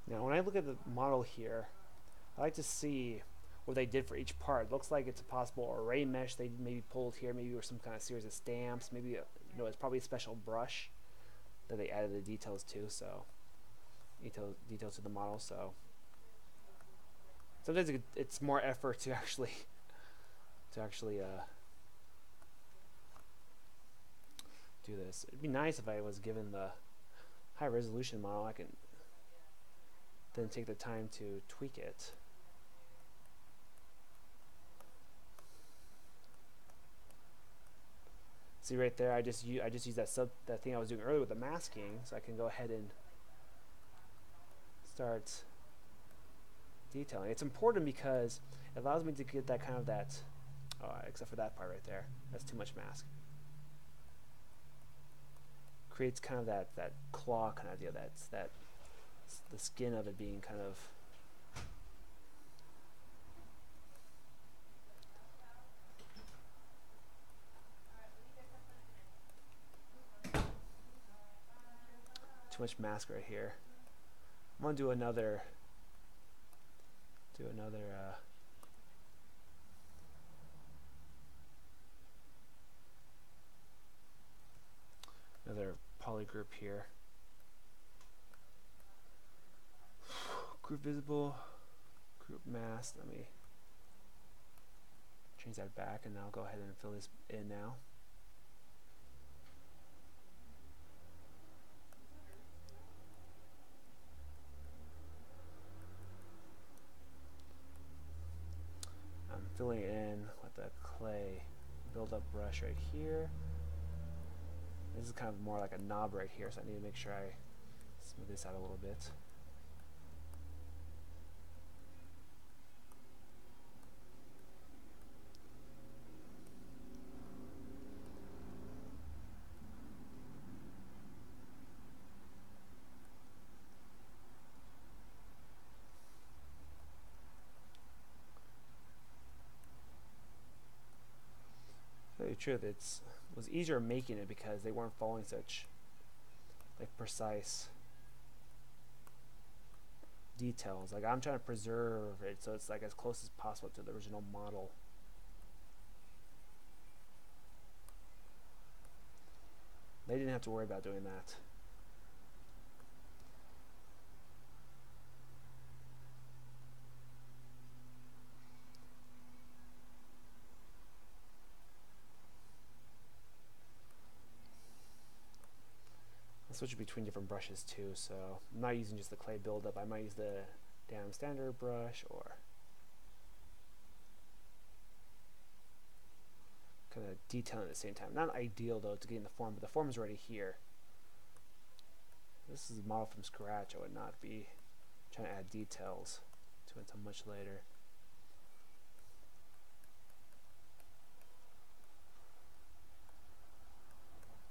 Now when I look at the model here, I like to see what they did for each part. It looks like it's a possible array mesh they maybe pulled here, maybe or some kind of series of stamps, maybe it's probably a special brush that they added the details to, so details to the model. So sometimes it's more effort to actually do this. It'd be nice if I was given the high resolution model. I can then take the time to tweak it. See right there, I just used that thing I was doing earlier with the masking, so I can go ahead and start detailing. It's important because it allows me to get that kind of except for that part right there. That's too much mask. Creates kind of that claw kind of deal. That's the skin of it being kind of too much mask right here. I'm gonna do another poly group here. Group visible, group mask. Let me change that back, and I'll go ahead and fill this in now. I'm filling it in with the clay build-up brush right here. This is kind of more like a knob right here, so I need to make sure I smooth this out a little bit. To tell you the truth, it was easier making it because they weren't following such like precise details. Like I'm trying to preserve it so it's like as close as possible to the original model. They didn't have to worry about doing that. I'll switch between different brushes too, so I'm not using just the clay buildup. I might use the damn standard brush or kind of detailing at the same time. Not ideal though to get in the form, but the form is already here. This is a model from scratch. I would not be trying to add details to it until much later.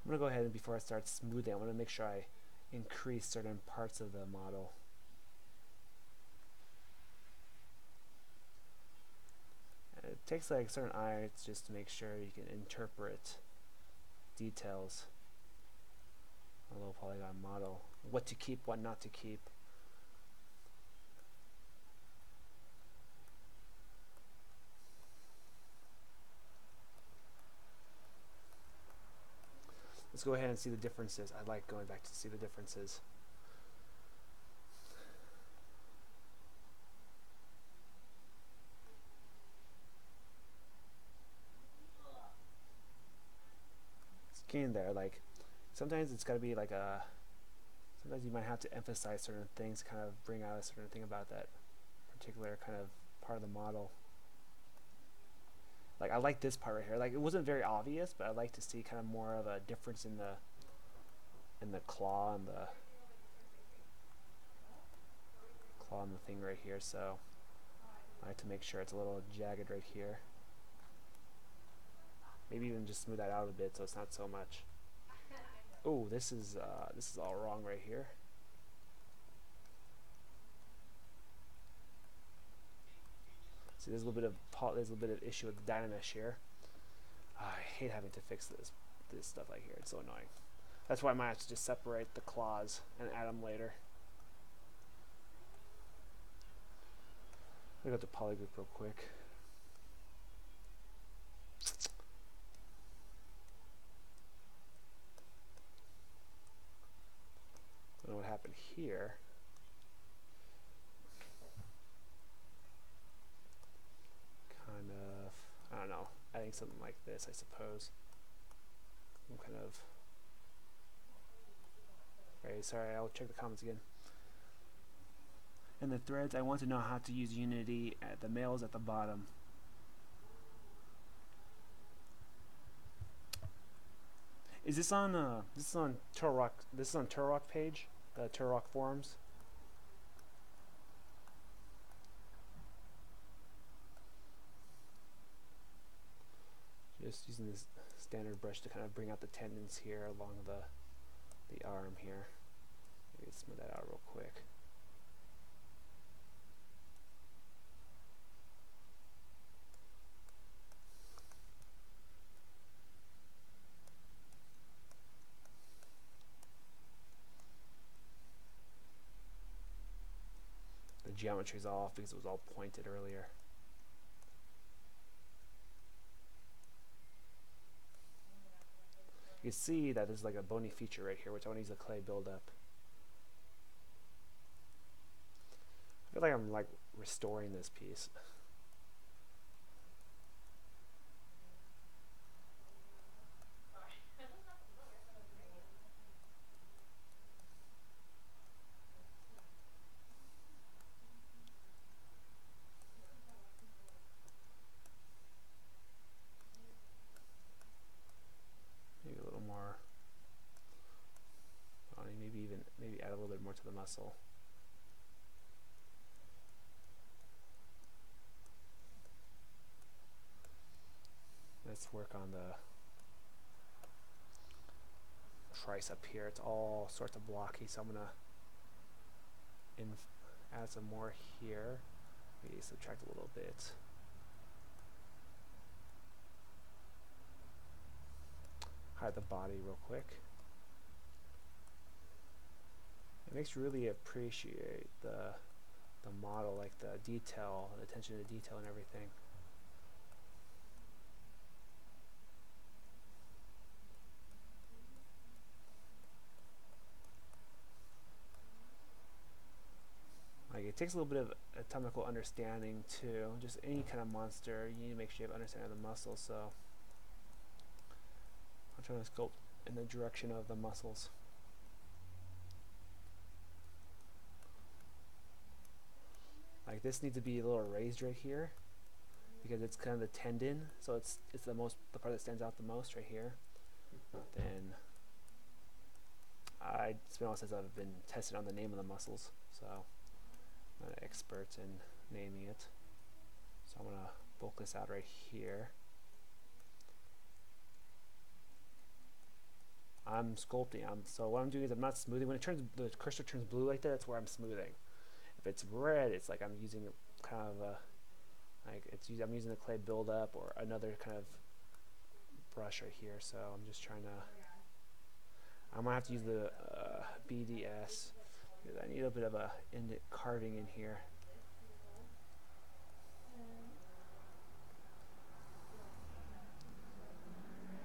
I'm going to go ahead and before I start smoothing, I want to make sure I increase certain parts of the model. And it takes like certain eyes just to make sure you can interpret details on a low polygon model. What to keep, what not to keep. Let's go ahead and see the differences. I like going back to see the differences. It's getting there. Like sometimes it's got to be like a. Sometimes you might have to emphasize certain things, kind of bring out a certain thing about that particular kind of part of the model. Like I like this part right here. Like it wasn't very obvious, but I like to see kind of more of a difference in the claw and the thing right here. So I like to make sure it's a little jagged right here. Maybe even just smooth that out a bit so it's not so much. Oh, this is all wrong right here. See, there's a little bit of issue with the Dynamesh here. I hate having to fix this stuff like here. It's so annoying. That's why I might have to just separate the claws and add them later. Let me go to polygroup real quick. I don't know what happened here. Kind of, I don't know, adding something like this, I suppose. I'm kind of, right, sorry, I'll check the comments again. In the threads, I want to know how to use Unity at the males at the bottom. Is this on this is on Turtle Rock? This is on Turtle Rock page, the Turtle Rock forums. Just using this standard brush to kind of bring out the tendons here along the arm here. Maybe smooth that out real quick. The geometry's off because it was all pointed earlier. You can see that there's like a bony feature right here, which I want to use the clay buildup. I feel like I'm like restoring this piece. Maybe a little more. Maybe add a little bit more to the muscle. Let's work on the tricep here. It's all sorts of blocky, so I'm gonna add some more here. Maybe subtract a little bit. Hide the body real quick. It makes you really appreciate the model, like the detail, the attention to detail and everything. Like it takes a little bit of anatomical understanding too. Just any kind of monster, you need to make sure you have understanding of the muscles. So I'm trying to sculpt in the direction of the muscles. Like this needs to be a little raised right here because it's kind of the tendon, so it's the part that stands out the most right here. Then it's been a while since I've been tested on the name of the muscles, so I'm not an expert in naming it. So I'm gonna bulk this out right here. I'm sculpting. So what I'm doing is I'm not smoothing. When the cursor turns blue like that, that's where I'm smoothing. If it's red, it's like I'm using kind of a I'm using the clay buildup or another kind of brush right here. So I'm just trying to. I'm gonna have to use the BDS because I need a bit of a carving in here.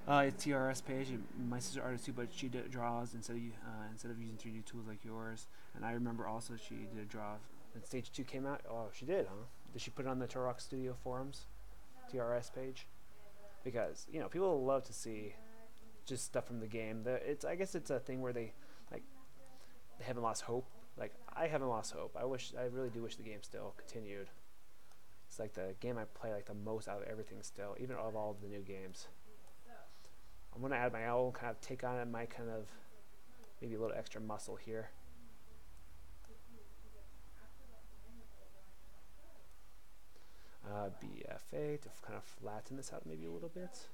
It's TRS page. My sister artist too, but she draws instead of using 3D tools like yours. And I remember also she did draw when Stage 2 came out. Oh, she did, huh? Did she put it on the Turok Studio forums, TRS page? Because people love to see just stuff from the game. I guess it's a thing where they haven't lost hope. Like I haven't lost hope. I really do wish the game still continued. It's like the game I play like the most out of everything still, even of all the new games. I'm going to add my own kind of take on it, my kind of maybe a little extra muscle here. BFA to kind of flatten this out maybe a little bit.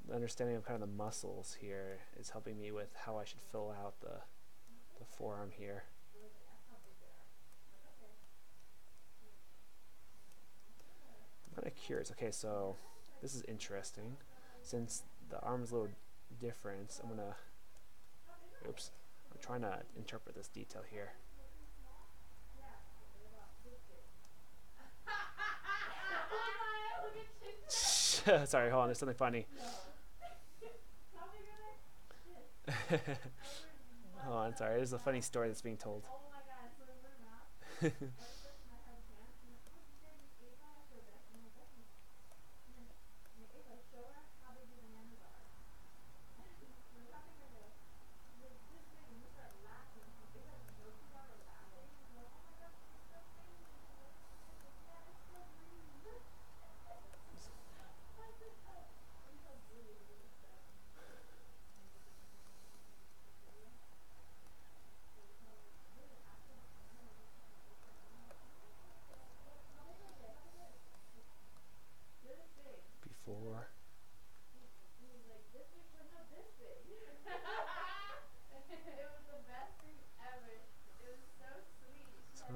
The understanding of kind of the muscles here is helping me with how I should fill out the forearm here. I'm kind of curious. Okay, so this is interesting. Since the arm is a little different, I'm trying to interpret this detail here. Sorry, hold on, there's something funny. Hold on, sorry, there's a funny story that's being told.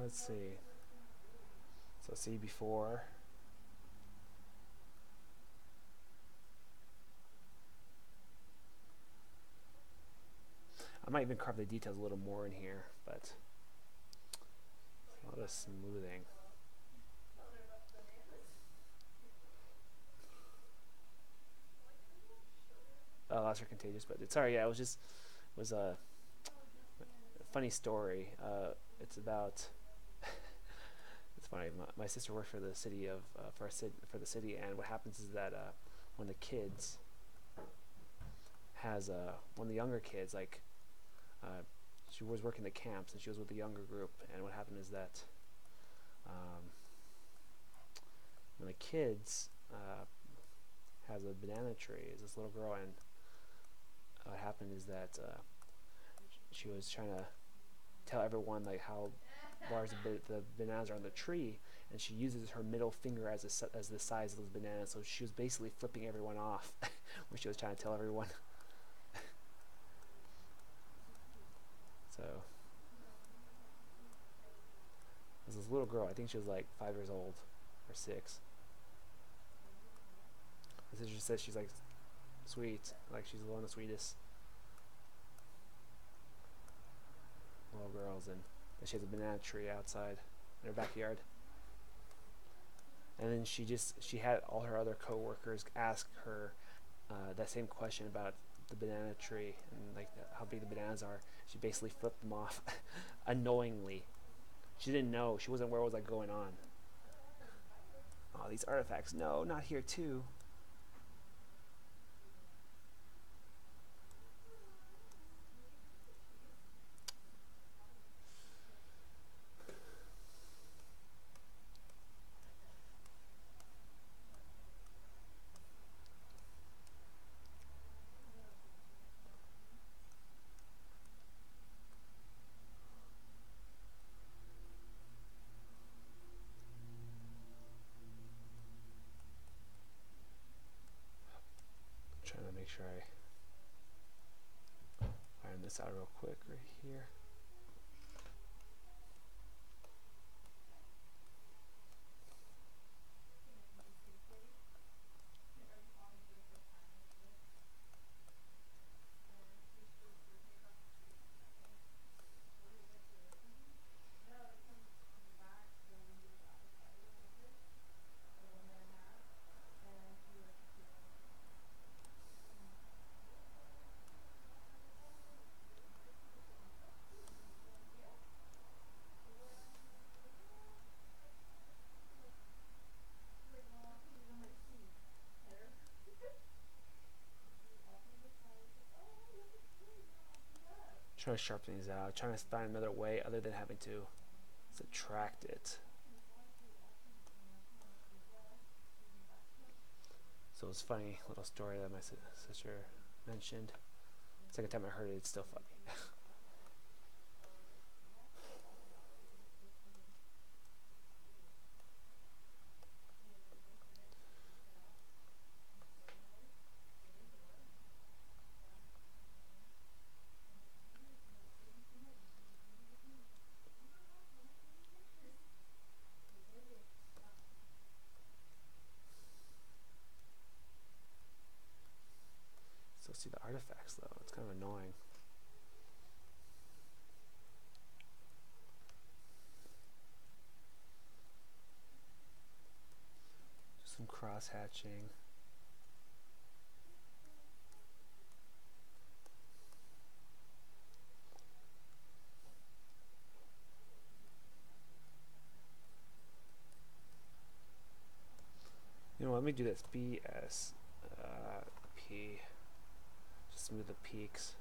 let's see. So see before. I might even carve the details a little more in here, but a lot of smoothing. Oh, lots are contagious, but it's sorry. Yeah, it was a funny story. It's about. It's funny. My sister worked for the city of for the city, and what happens is that when the kids has one of the younger kids uh, she was working the camps and she was with the younger group, and what happened is that when the kids has a banana tree, is this little girl, and what happened is that she was trying to tell everyone like how large the bananas are on the tree, and she uses her middle finger as the size of those bananas. So she was basically flipping everyone off when she was trying to tell everyone. So this little girl, I think she was like 5 years old or 6. My sister says she's like sweet, like she's one of the sweetest little girls, and she has a banana tree outside in her backyard. And then she had all her other coworkers ask her that same question about the banana tree and like how big the bananas are. She basically flipped them off unknowingly. She didn't know. She wasn't aware what was like going on. Oh, these artifacts. No, not here too. I'm trying to make sure I iron this out real quick right here. Trying to sharpen these out, trying to find another way other than having to subtract it. So it's a funny little story that my sister mentioned. Second time I heard it, it's still funny. So see the artifacts though, it's kind of annoying. Just some cross hatching. You know, let me do this. BS P. Just smooth the peaks.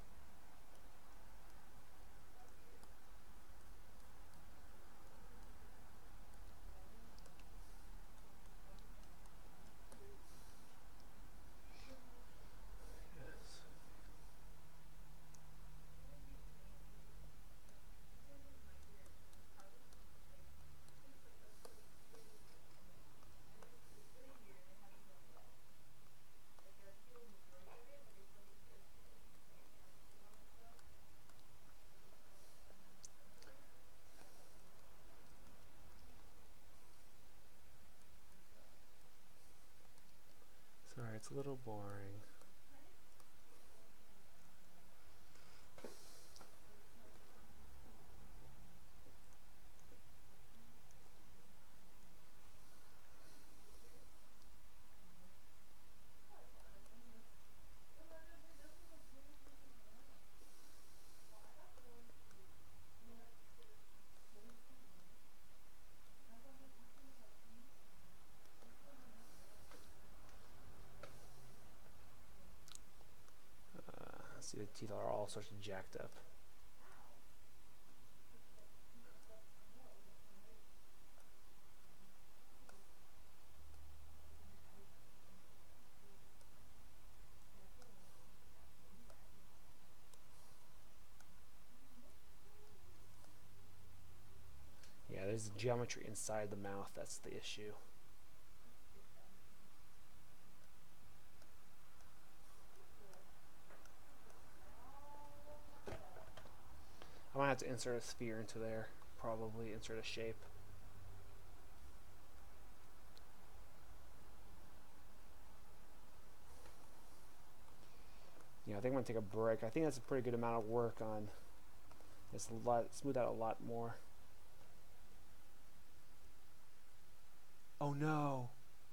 it's a little boring. See, the teeth are all sorts of jacked up. Yeah, there's geometry inside the mouth, that's the issue. I might have to insert a sphere into there, probably insert a shape. Yeah, I think I'm gonna take a break. I think that's a pretty good amount of work on this. Smooth out a lot more. Oh no!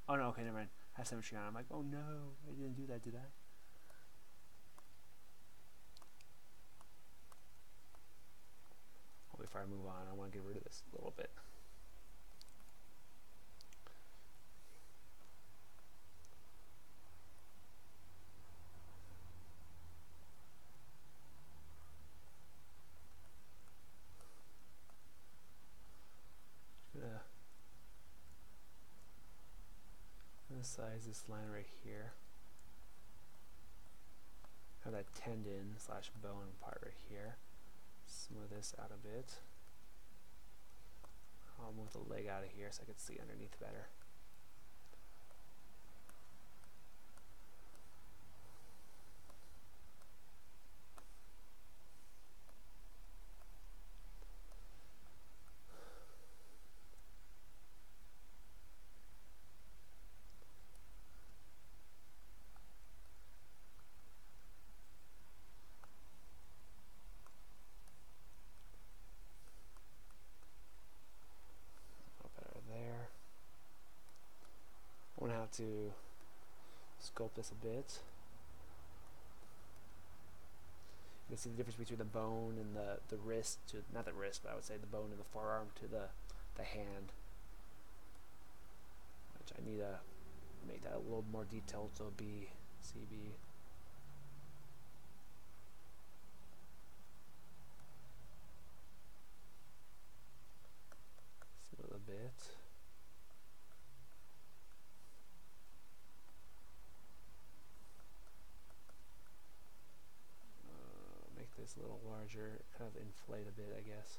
Oh no, okay, never mind. I have symmetry on. I'm like, oh no, I didn't do that, did I? Well, before I move on, I want to get rid of this a little bit. Size this line right here. Have that tendon slash bone part right here. Smooth this out a bit. I'll move the leg out of here so I can see underneath better. I'm gonna have to sculpt this a bit. You can see the difference between the bone and the wrist to, not the wrist, but I would say the bone and the forearm to the hand. Which I need to make that a little more detailed, so B, CB. Smooth a bit. Make this a little larger, kind of inflate a bit, I guess.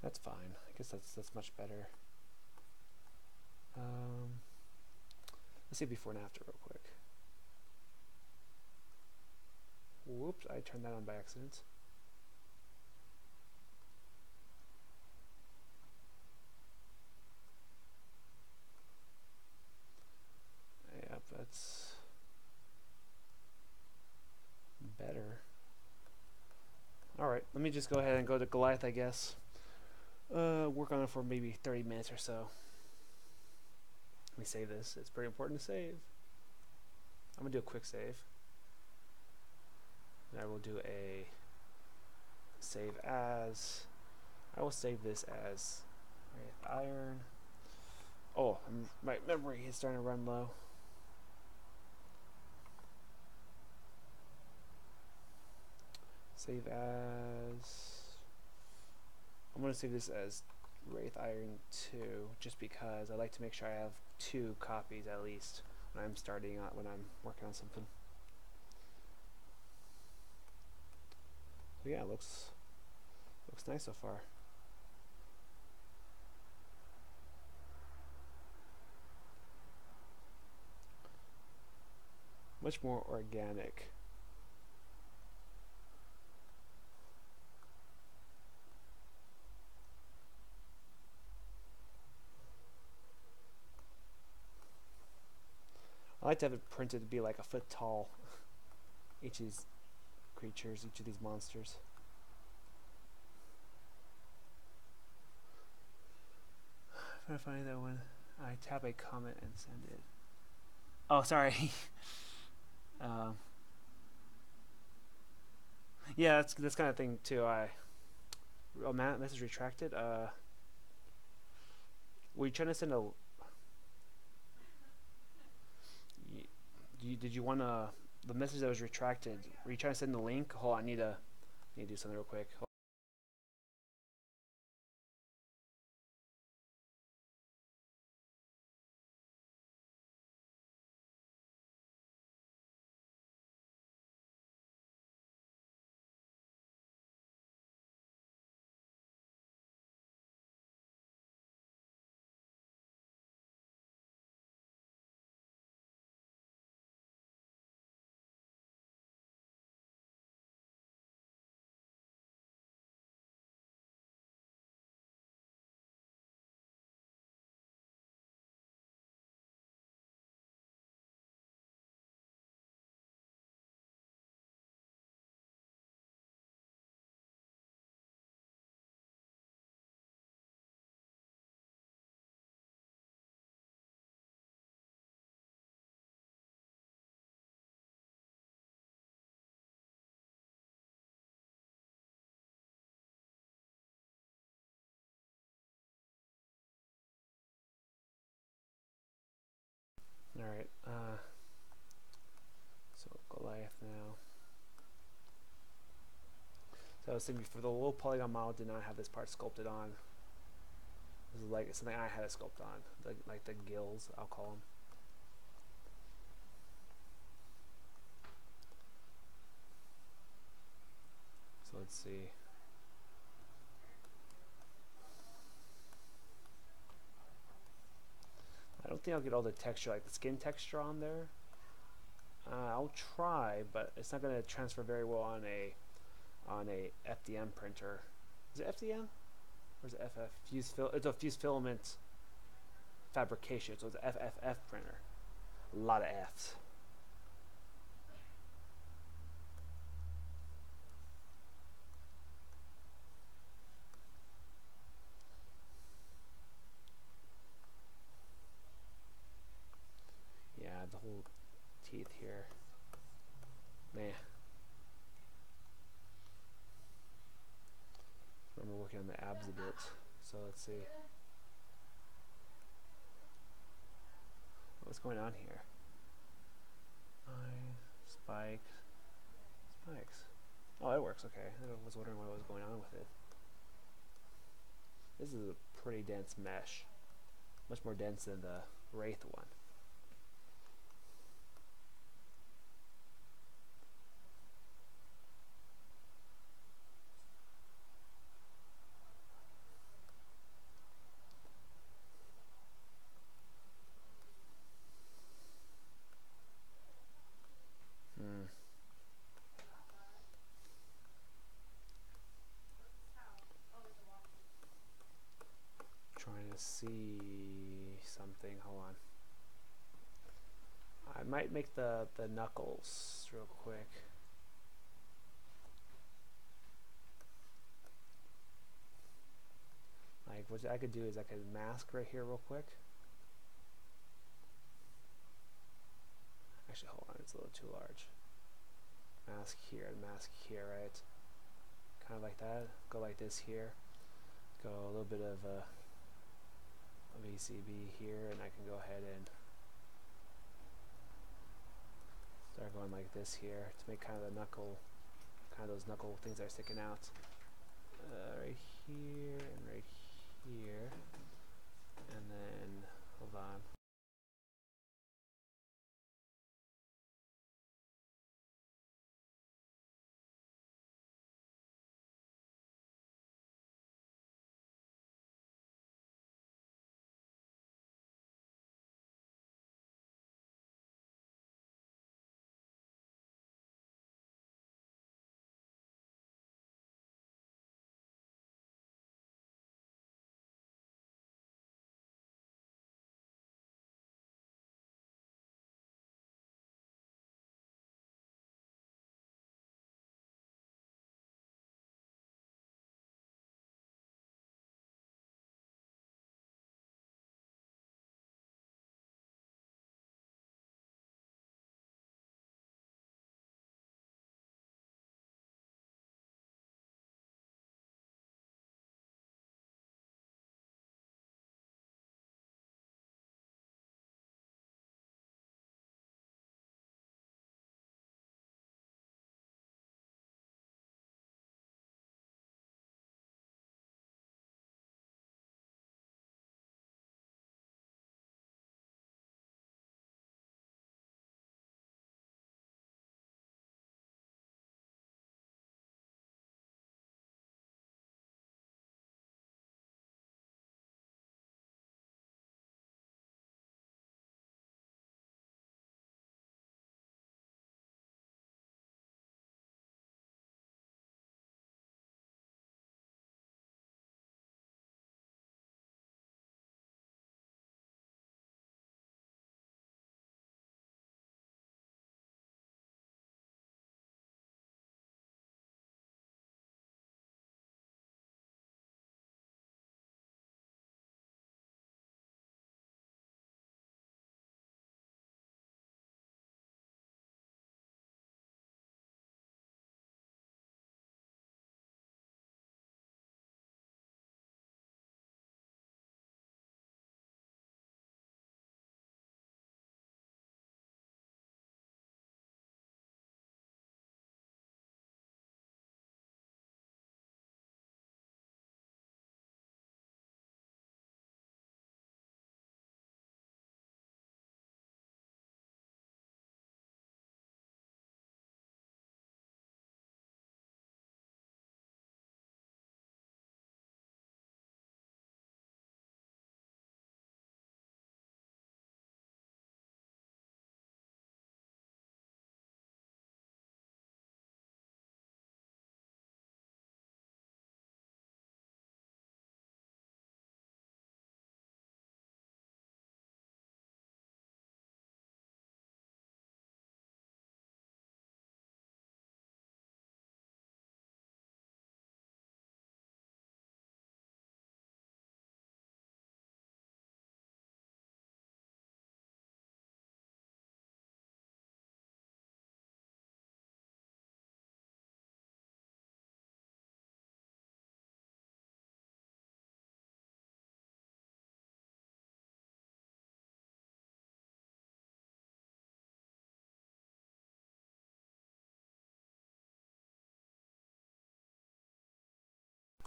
That's fine. I guess that's much better. Let's see before and after real quick. Whoops, I turned that on by accident. Yep, that's better. Alright, let me just go ahead and go to Goliath, I guess. Work on it for maybe 30 minutes or so. Let me save this. It's pretty important to save. I'm going to do a quick save. And I will do a save as. I will save this as iron. Oh, my memory is starting to run low. Save as. I'm going to save this as Wraith Iron 2, just because I like to make sure I have 2 copies at least when I'm when I'm working on something. So yeah, it looks nice so far. much more organic. I like to have it printed to be like a foot tall. Each of these creatures, each of these monsters. I'm trying to find that one. I tap a comment and send it. Oh, sorry. Yeah, that's this kind of thing too. Message retracted. Were you trying to send a? Did you want the message that was retracted? Were you trying to send the link? Hold on, I need to do something real quick. All right. So Goliath now. So I was thinking before, the low polygon model did not have this part sculpted on. This is like something I had to sculpt on, like the gills, I'll call them. So let's see. I don't think I'll get all the texture, like the skin texture on there. I'll try, but it's not going to transfer very well on a FDM printer. Is it FDM? Or is it FF? It's a fused filament fabrication, so it's an FFF printer. A lot of Fs. Yeah, the whole teeth here. Man. Remember working on the abs a bit. So let's see. What's going on here? Spikes. Oh, it works. Okay. I was wondering what was going on with it. This is a pretty dense mesh. Much more dense than the Wraith one. Trying to see something. Hold on. I might make the knuckles real quick. Like what I could do is I could mask right here real quick. Actually, hold on, it's a little too large. Mask here and mask here, right? Kind of like that. Go like this here. Go a little bit of ACB here, and I can go ahead and start going like this here to make kind of the knuckle, kind of those knuckle things that are sticking out. Right here and right here, and then hold on.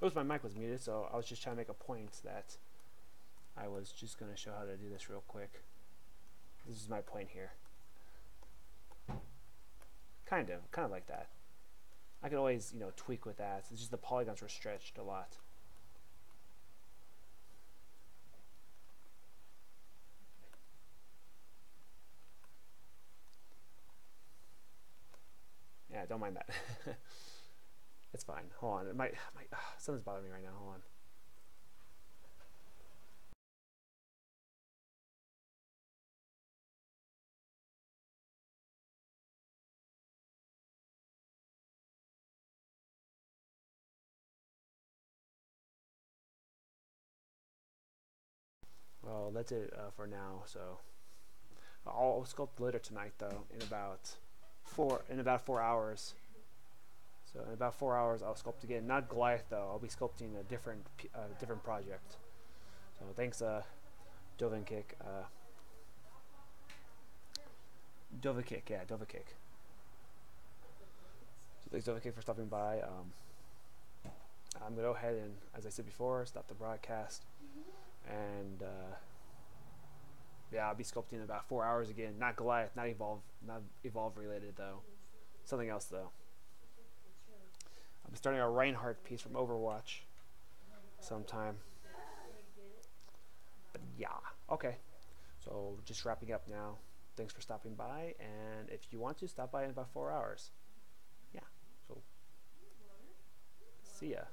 Oops, my mic was muted, so I was just trying to make a point that I was just going to show how to do this real quick. This is my point here. Kind of like that. I could always, tweak with that. It's just the polygons were stretched a lot. Yeah, don't mind that. It's fine. Hold on. Something's bothering me right now. Hold on. Well, that's it for now. So I'll sculpt later tonight, though, in about 4 hours. So in about 4 hours, I'll sculpt again. Not Goliath, though. I'll be sculpting a different project. So thanks, Dovenkick. Dovenkick, yeah, Dovenkick. So thanks, Dovenkick, for stopping by. I'm gonna go ahead and, as I said before, stop the broadcast, and yeah, I'll be sculpting in about 4 hours again. Not Goliath, not evolve related though. Something else though. I'm starting a Reinhardt piece from Overwatch sometime. But yeah, okay. So just wrapping up now. Thanks for stopping by, and if you want to, stop by in about 4 hours. Yeah, so see ya.